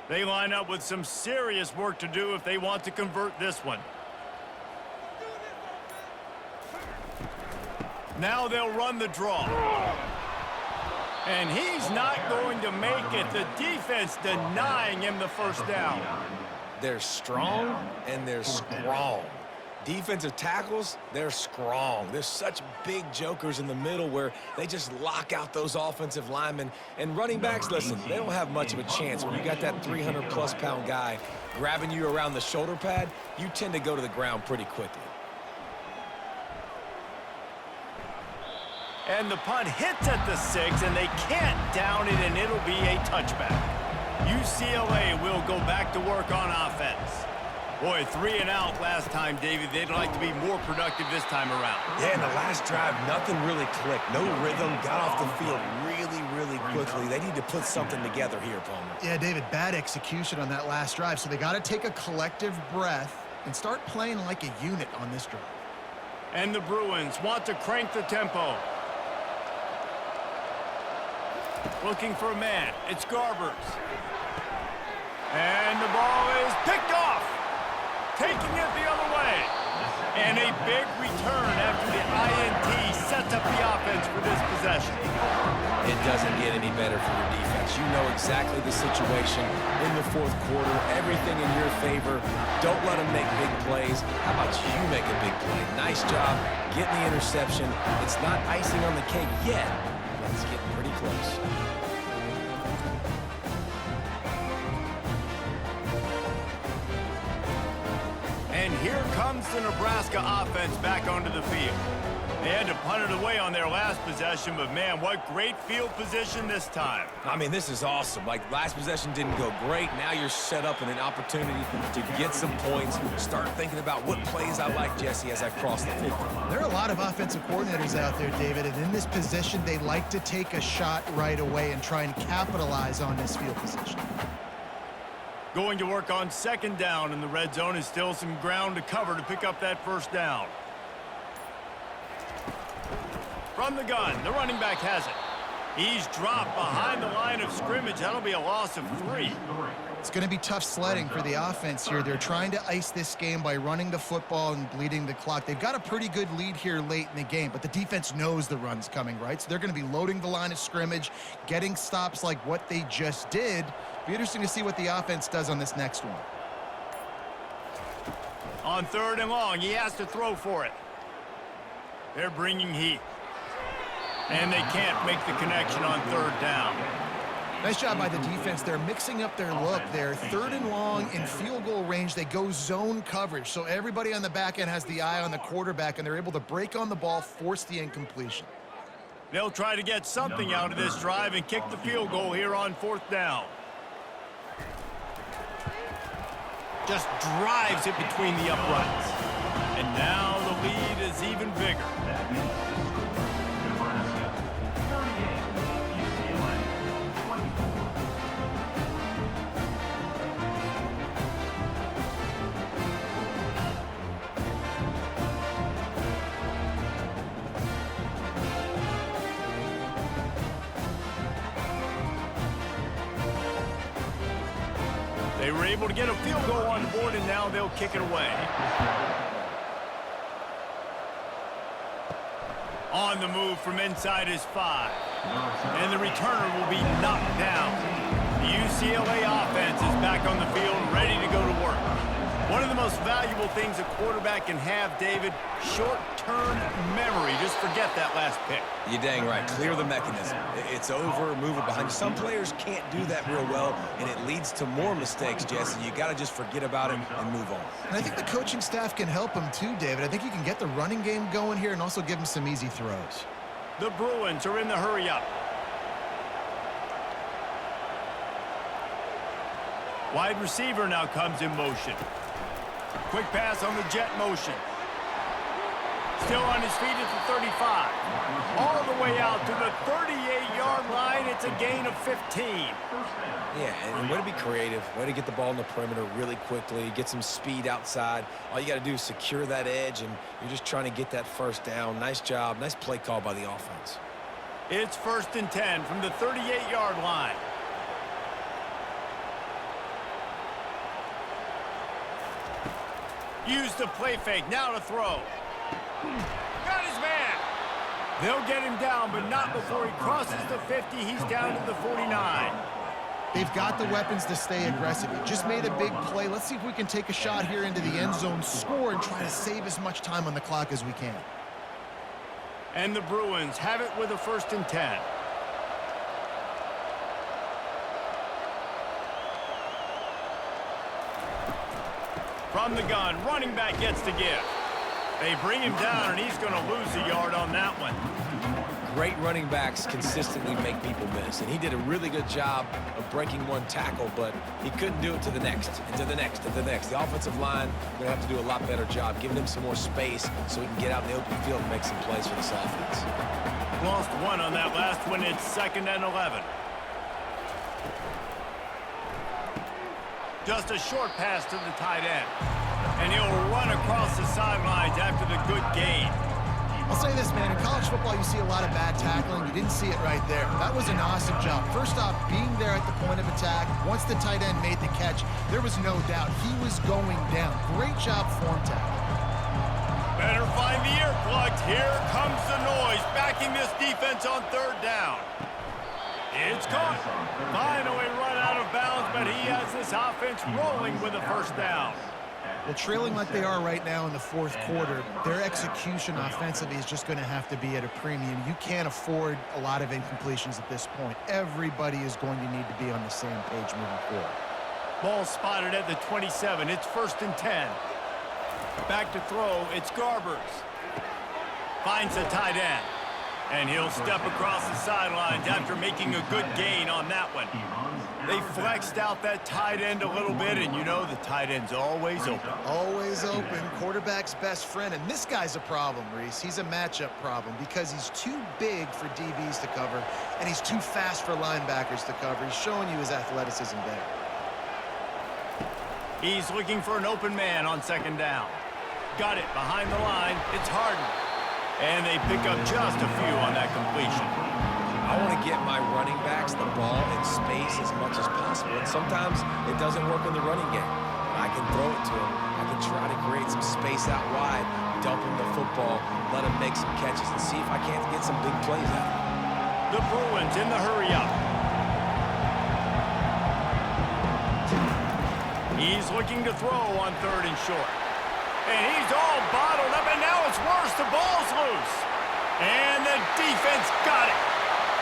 They line up with some serious work to do if they want to convert this one. Now they'll run the draw. And he's not going to make it. The defense denying him the first down. They're strong and they're strong. Defensive tackles, they're strong. There's such big jokers in the middle where they just lock out those offensive linemen. And running backs, listen, they don't have much of a chance. When you got that 300-plus pound guy grabbing you around the shoulder pad, you tend to go to the ground pretty quickly. And the punt hits at the 6, and they can't down it, and it'll be a touchback. UCLA will go back to work on offense. Boy, 3 and out last time, David. They'd like to be more productive this time around. Yeah, in the last drive, nothing really clicked. No rhythm, got off the field really quickly. They need to put something together here, Palmer. Yeah, David, bad execution on that last drive, so they got to take a collective breath and start playing like a unit on this drive. And the Bruins want to crank the tempo. Looking for a man. It's Garbers. And the ball is picked off. Taking it the other way. And a big return after the INT sets up the offense for this possession. It doesn't get any better for your defense. You know exactly the situation in the fourth quarter. Everything in your favor. Don't let them make big plays. How about you make a big play? Nice job getting the interception. It's not icing on the cake yet, but it's getting pretty close. And here comes the Nebraska offense back onto the field. They had to punt it away on their last possession, but man, what great field position this time. I mean, this is awesome. Like, last possession didn't go great. Now you're set up in an opportunity to get some points. Start thinking about what plays I like, Jesse, as I cross the field. There are a lot of offensive coordinators out there, David, and in this position, they like to take a shot right away and try and capitalize on this field position. Going to work on second down, and the red zone is still some ground to cover to pick up that first down. From the gun, the running back has it. He's dropped behind the line of scrimmage. That'll be a loss of 3. It's going to be tough sledding for the offense here. They're trying to ice this game by running the football and bleeding the clock. They've got a pretty good lead here late in the game, but the defense knows the run's coming, right? So they're going to be loading the line of scrimmage, getting stops like what they just did. Be interesting to see what the offense does on this next one. On 3rd and long, he has to throw for it. They're bringing heat. And they can't make the connection on 3rd down. Nice job by the defense. They're mixing up their look. They're 3rd and long in field goal range. They go zone coverage. So everybody on the back end has the eye on the quarterback, and they're able to break on the ball, force the incompletion. They'll try to get something out of this drive and kick the field goal here on 4th down. Just drives it between the uprights. And now the lead is even bigger. Nebraska 38, UCLA 24. They were able to get a field goal on board, and now they'll kick it away. On the move from inside his 5. And the returner will be knocked down. The UCLA offense is back on the field, ready to go to work. One of the most valuable things a quarterback can have, David, short-term memory. Just forget that last pick. You're dang right. Clear the mechanism. It's over, move it behind you. Some players can't do that real well, and it leads to more mistakes, Jesse. You got to just forget about it and move on. And I think the coaching staff can help him too, David. I think you can get the running game going here and also give him some easy throws. The Bruins are in the hurry-up. Wide receiver now comes in motion. Quick pass on the jet motion. Still on his feet at the 35. All the way out to the 38-yard line. It's a gain of 15. Yeah, and way to be creative. Way to get the ball in the perimeter really quickly. Get some speed outside. All you got to do is secure that edge, and you're just trying to get that first down. Nice job. Nice play call by the offense. It's 1st and 10 from the 38-yard line. Use the play fake. Now to throw. Got his man. They'll get him down, but not before he crosses the 50. He's down to the 49. They've got the weapons to stay aggressive. He just made a big play. Let's see if we can take a shot here into the end zone, score, and try to save as much time on the clock as we can. And the Bruins have it with a 1st and 10. From the gun, running back gets the give. They bring him down, and he's going to lose a yard on that one. Great running backs consistently make people miss, and he did a really good job of breaking one tackle, but he couldn't do it to the next, and to the next, and to the next. The offensive line going to have to do a lot better job giving him some more space so he can get out in the open field and make some plays for this offense. Lost 1 on that last one. It's 2nd and 11. Just a short pass to the tight end. And he'll run across the sidelines after the good gain. I'll say this, man. In college football, you see a lot of bad tackling. You didn't see it right there. That was an awesome job. First off, being there at the point of attack. Once the tight end made the catch, there was no doubt he was going down. Great job form tackle. Better find the earplugs. Here comes the noise, backing this defense on 3rd down. It's caught. Finally run out of bounds, but he has this offense rolling with a 1st down. Well, trailing like they are right now in the 4th quarter, their execution offensively is just going to have to be at a premium. You can't afford a lot of incompletions at this point. Everybody is going to need to be on the same page moving forward. Ball spotted at the 27. It's 1st and 10. Back to throw, it's Garbers. Finds the tight end. And he'll step across the sidelines after making a good gain on that one. They flexed out that tight end a little bit, and you know the tight end's always open. Always open. Quarterback's best friend. And this guy's a problem, Reese. He's a matchup problem because he's too big for DBs to cover, and he's too fast for linebackers to cover. He's showing you his athleticism there. He's looking for an open man on second down. Got it behind the line. It's Harden. And they pick up just a few on that completion. I want to get my running backs the ball in space as much as possible. And sometimes it doesn't work in the running game. I can throw it to him. I can try to create some space out wide, dump him the football, let him make some catches, and see if I can't get some big plays out of him. The Bruins in the hurry-up. He's looking to throw on third and short. And he's all bottled up, and now it's worse. The ball's loose. And the defense got it.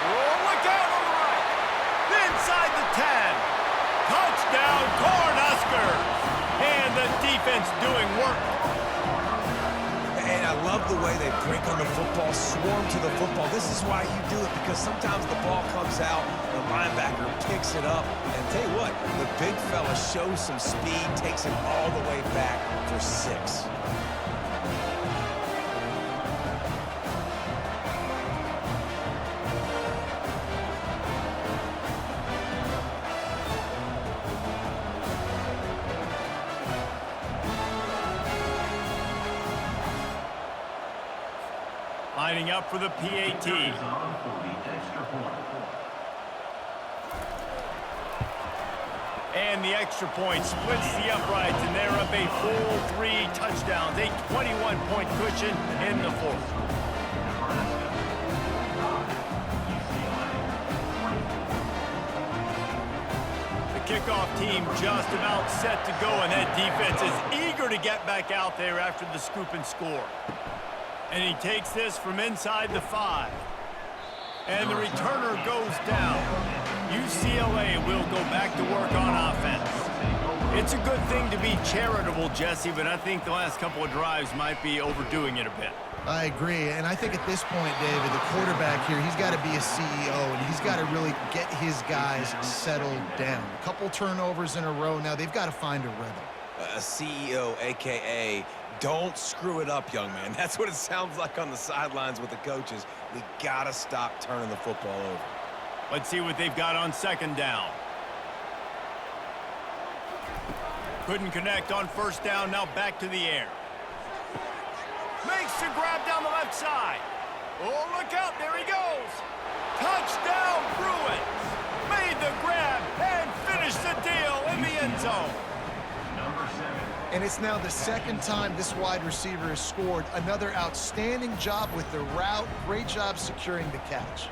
Oh, look out on the right. Inside the 10. Touchdown, Cornhuskers. And the defense doing work. And I love the way they break on the football, swarm to the football. This is why you do it, because sometimes the ball comes out, the linebacker picks it up, and tell you what, the big fella shows some speed, takes it all the way back for 6. Lining up for the PAT. And the extra point splits the uprights, and they're up a full 3 touchdowns, a 21-point cushion in the fourth. The kickoff team just about set to go, and that defense is eager to get back out there after the scoop and score. And he takes this from inside the 5. And the returner goes down. UCLA will go back to work on offense. It's a good thing to be charitable, Jesse, but I think the last couple of drives might be overdoing it a bit. I agree, and I think at this point, David, the quarterback here, he's got to be a CEO, and he's got to really get his guys settled down. A couple turnovers in a row now. They've got to find a rhythm. A CEO, a.k.a. don't screw it up, young man. That's what it sounds like on the sidelines with the coaches. We got to stop turning the football over. Let's see what they've got on second down. Couldn't connect on first down, now back to the air. Makes the grab down the left side. Oh, look out, there he goes. Touchdown, Bruins. Made the grab and finished the deal in the end zone. And it's now the second time this wide receiver has scored. Another outstanding job with the route. Great job securing the catch.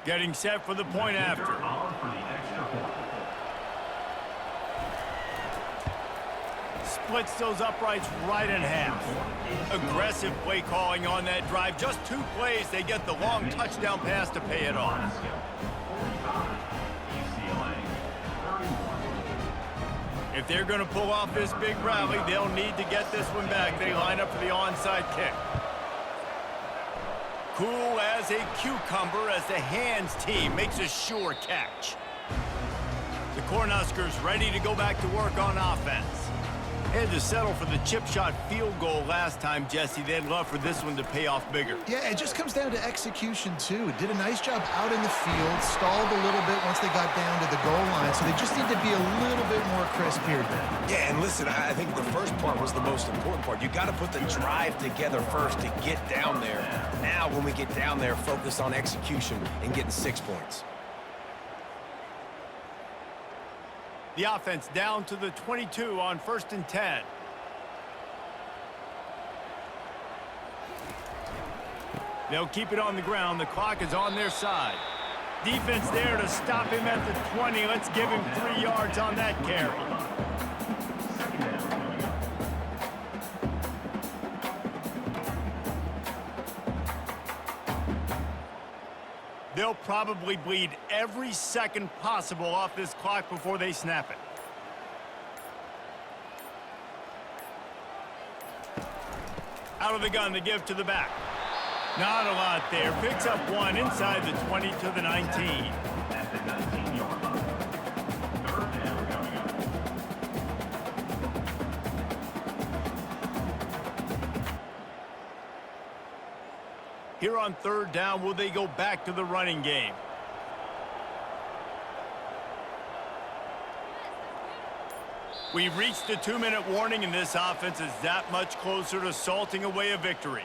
Getting set for the point after. Splits those uprights right in half. Aggressive play calling on that drive. Just 2 plays, they get the long touchdown pass to pay it off. If they're going to pull off this big rally, they'll need to get this one back. They line up for the onside kick. Cool as a cucumber as the hands team makes a sure catch. The Cornhuskers ready to go back to work on offense. Had to settle for the chip shot field goal last time, Jesse. They'd love for this one to pay off bigger. Yeah, it just comes down to execution, too. It did a nice job out in the field, stalled a little bit once they got down to the goal line, so they just need to be a little bit more crisp here, Ben. Yeah, and listen, I think the first part was the most important part. You got to put the drive together first to get down there. Now, when we get down there, focus on execution and getting 6 points. The offense down to the 22 on 1st and 10. They'll keep it on the ground. The clock is on their side. Defense there to stop him at the 20. Let's give him 3 yards on that carry. They'll probably bleed every second possible off this clock before they snap it. Out of the gun to give to the back. Not a lot there. Picks up 1 inside the 20 to the 19. At the 19-yard line. Third down coming up. Here on third down, will they go back to the running game? We've reached the 2-minute warning, and this offense is that much closer to salting away a victory.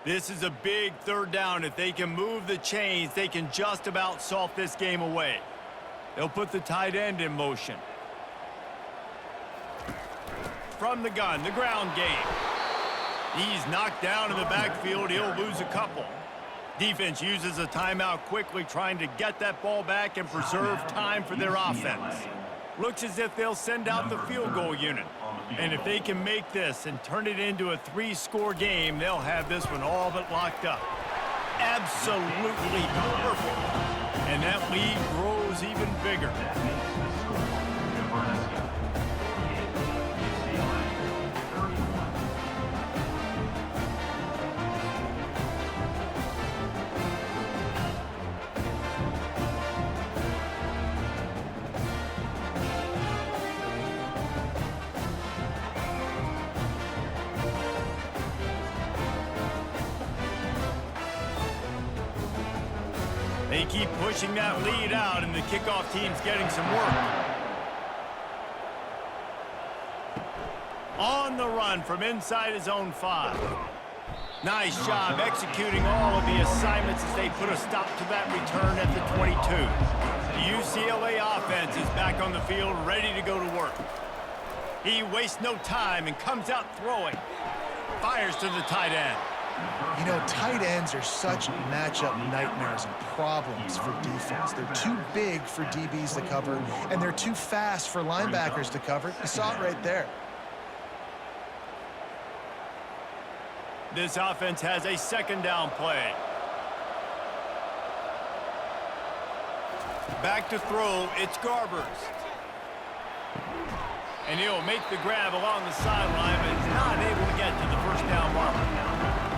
This is a big third down. If they can move the chains, they can just about salt this game away. They'll put the tight end in motion. From the gun, the ground game. He's knocked down in the backfield. He'll lose a couple. Defense uses a timeout quickly, trying to get that ball back and preserve time for their offense. Looks as if they'll send out the field goal unit. And if they can make this and turn it into a 3-score game, they'll have this one all but locked up. Absolutely perfect. And that lead grows even bigger. Nebraska. UCLA. 31. They keep pushing that lead out, and the kickoff team's getting some work. On the run from inside his own 5. Nice job executing all of the assignments as they put a stop to that return at the 22. The UCLA offense is back on the field, ready to go to work. He wastes no time and comes out throwing. Fires to the tight end. You know, tight ends are such matchup nightmares and problems for defense. They're too big for DBs to cover, and they're too fast for linebackers to cover. You saw it right there. This offense has a second down play. Back to throw, it's Garbers. And he'll make the grab along the sideline, but is not able to get to the first down marker.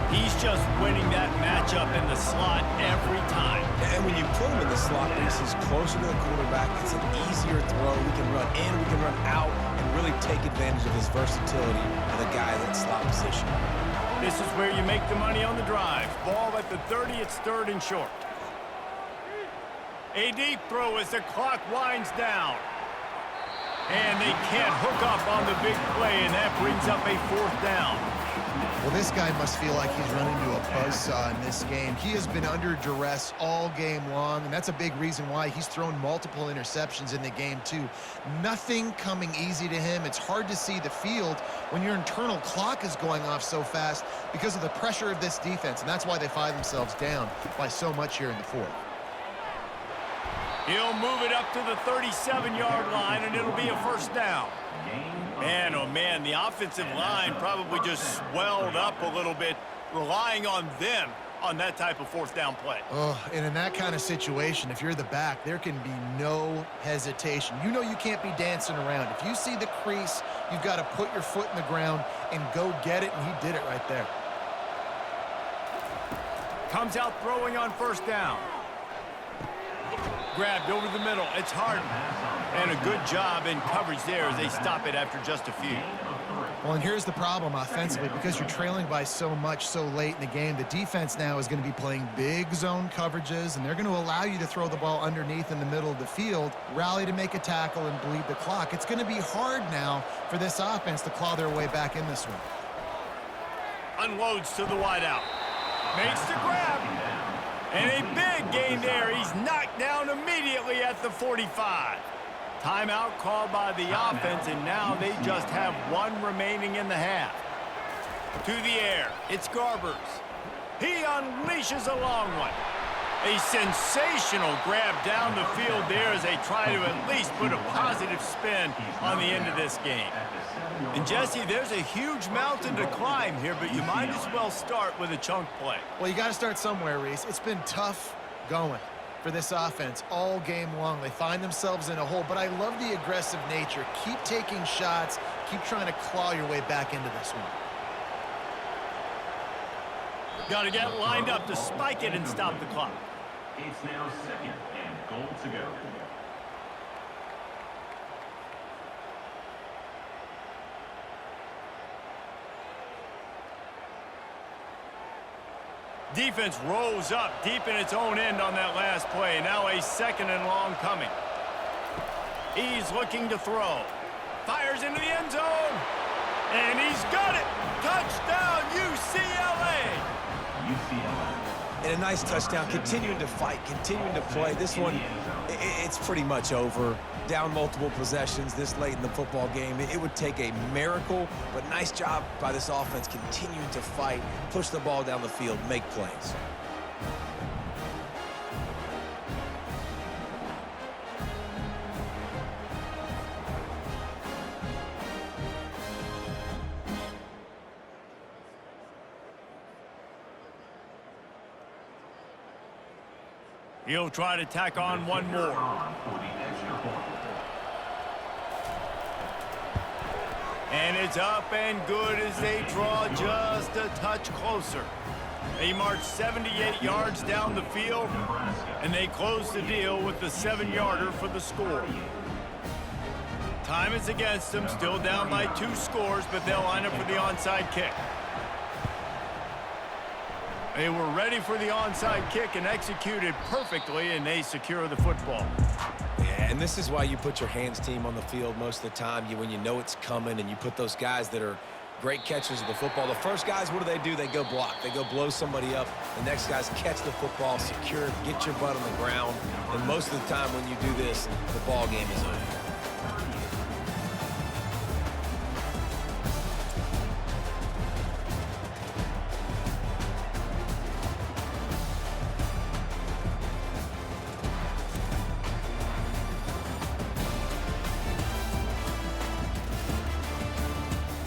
He's just winning that matchup in the slot every time. And when you put him in the slot, he's closer to the quarterback. It's an easier throw. We can run in, we can run out, and really take advantage of his versatility of the guy in that slot position. This is where you make the money on the drive. Ball at the 30, it's third and short. A deep throw as the clock winds down. And they can't hook up on the big play, and that brings up a fourth down. Well, this guy must feel like he's running into a buzzsaw in this game. He has been under duress all game long, and that's a big reason why he's thrown multiple interceptions in the game, too. Nothing coming easy to him. It's hard to see the field when your internal clock is going off so fast because of the pressure of this defense, and that's why they find themselves down by so much here in the fourth. He'll move it up to the 37-yard line, and it'll be a first down. Man, oh man, the offensive line probably just swelled up a little bit, relying on them on that type of fourth down play. Oh, and in that kind of situation, if you're the back, there can be no hesitation. You know you can't be dancing around. If you see the crease, you've got to put your foot in the ground and go get it, and he did it right there. Comes out throwing on first down. Grabbed over the middle. It's Harden. And a good job in coverage there as they stop it after just a few. Well, and here's the problem offensively. Because you're trailing by so much so late in the game, the defense now is going to be playing big zone coverages, and they're going to allow you to throw the ball underneath in the middle of the field, rally to make a tackle, and bleed the clock. It's going to be hard now for this offense to claw their way back in this one. Unloads to the wideout. Makes the grab. And a big gain there. He's knocked down immediately at the 45. Timeout called by the offense, and now they just have one remaining in the half. To the air, it's Garbers. He unleashes a long one. A sensational grab down the field there as they try to at least put a positive spin on the end of this game. And Jesse, there's a huge mountain to climb here, but you might as well start with a chunk play. Well, you got to start somewhere, Reese. It's been tough going for this offense all game long. They find themselves in a hole, but I love the aggressive nature. Keep taking shots. Keep trying to claw your way back into this one. Got to get lined up to spike it and stop the clock. It's now 2nd and goal to go. Defense rolls up deep in its own end on that last play. Now a 2nd and long coming. He's looking to throw. Fires into the end zone. And he's got it. Touchdown, UCLA. UCLA. And a nice touchdown, continuing to fight, continuing to play. This one, it's pretty much over. Down multiple possessions this late in the football game. It would take a miracle, but nice job by this offense continuing to fight, push the ball down the field, make plays. He'll try to tack on one more. And it's up and good as they draw just a touch closer. They march 78 yards down the field, and they close the deal with the 7-yarder for the score. Time is against them, still down by 2 scores, but they'll line up for the onside kick. They were ready for the onside kick and executed perfectly, and they secure the football. Yeah, and this is why you put your hands team on the field most of the time. When you know it's coming, and you put those guys that are great catchers of the football. The first guys, what do? They go block. They go blow somebody up. The next guys catch the football, secure, get your butt on the ground. And most of the time when you do this, the ball game is over.